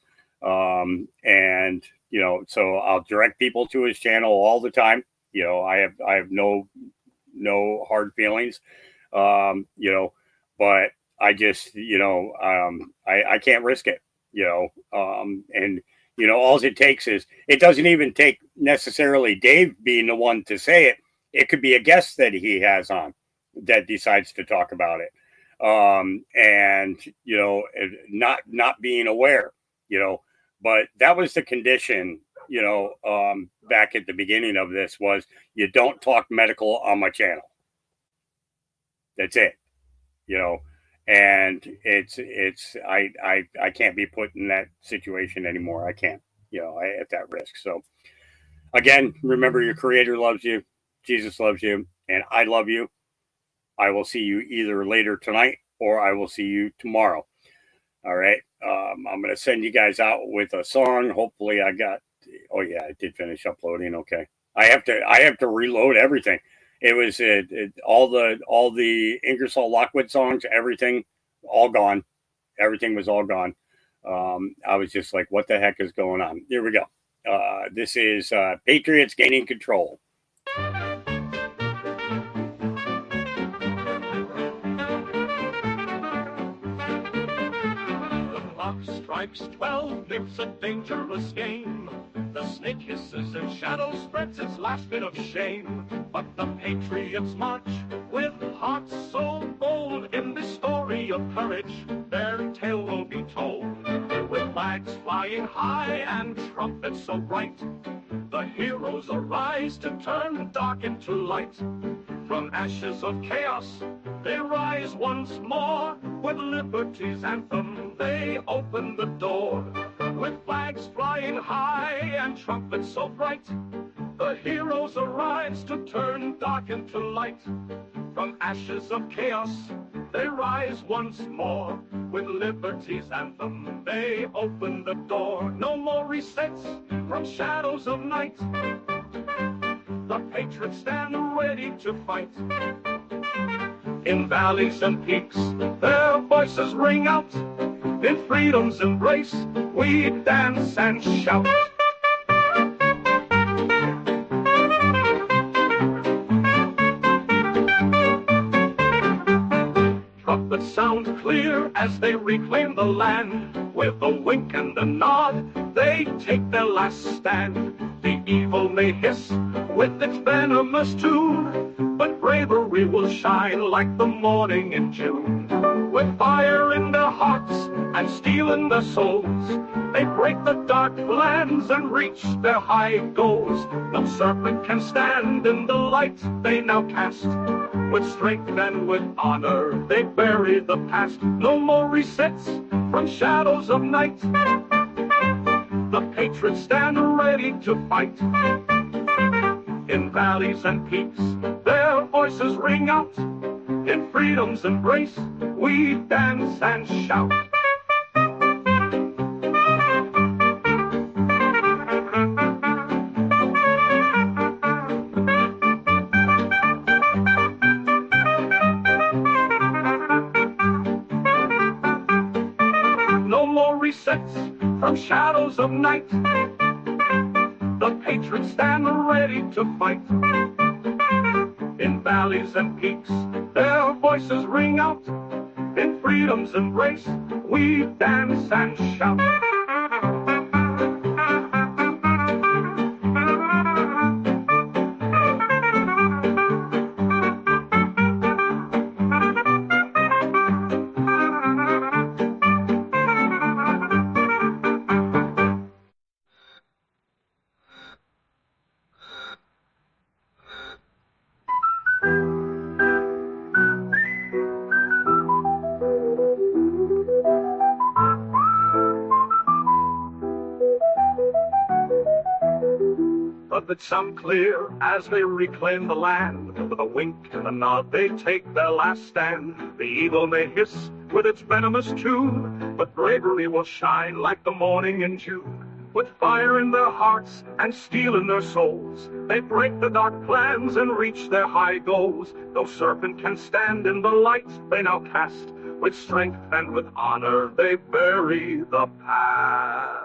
So I'll direct people to his channel all the time. I have no hard feelings, but I just, I can't risk it, and all it takes is, it doesn't even take necessarily Dave being the one to say it. It could be a guest that he has on that decides to talk about it. And, not being aware, But that was the condition, you know, back at the beginning of this was you don't talk medical on my channel. That's it, you know, and I can't be put in that situation anymore. I can't, you know, at that risk. So again, remember your creator loves you. Jesus loves you, and I love you. I will see you either later tonight or I will see you tomorrow. All right. I'm going to send you guys out with a song. Hopefully I did finish uploading. Okay. I have to reload everything. It was all the Ingersoll Lockwood songs, everything all gone. Everything was all gone. I was just like, what the heck is going on? Here we go. This is Patriots Gaining Control. Strikes 12, it's a dangerous game. The snake hisses and shadow spreads its last bit of shame. But the Patriots march with hearts so bold. In this story of courage, their tale will be told. With flags flying high and trumpets so bright, the heroes arise to turn dark into light. From ashes of chaos, they rise once more. With liberty's anthem, they open the door. With flags flying high and trumpets so bright, the heroes arise to turn dark into light. From ashes of chaos, they rise once more. With liberty's anthem, they open the door. No more resets from shadows of night. The Patriots stand ready to fight. In valleys and peaks, their voices ring out. In freedom's embrace, we dance and shout. Trumpets sound clear as they reclaim the land. With a wink and a nod, they take their last stand. The evil may hiss with its venomous tune, but bravery will shine like the morning in June. With fire in their hearts and steel in their souls, they break the dark plans and reach their high goals. No serpent can stand in the light they now cast. With strength and with honor, they bury the past. No more resets from shadows of night. The Patriots stand ready to fight. In valleys and peaks, their voices ring out. In freedom's embrace, we dance and shout. No more resets from shadows of night. The Patriots stand ready to fight. In valleys and peaks, their voices ring out. In freedom's embrace, we dance and shout. Trumpets sound clear as they reclaim the land. With a wink and a nod, they take their last stand. The evil may hiss with its venomous tune, but bravery will shine like the morning in June. With fire in their hearts and steel in their souls, they break the dark plans and reach their high goals. No serpent can stand in the light they now cast. With strength and with honor, they bury the past.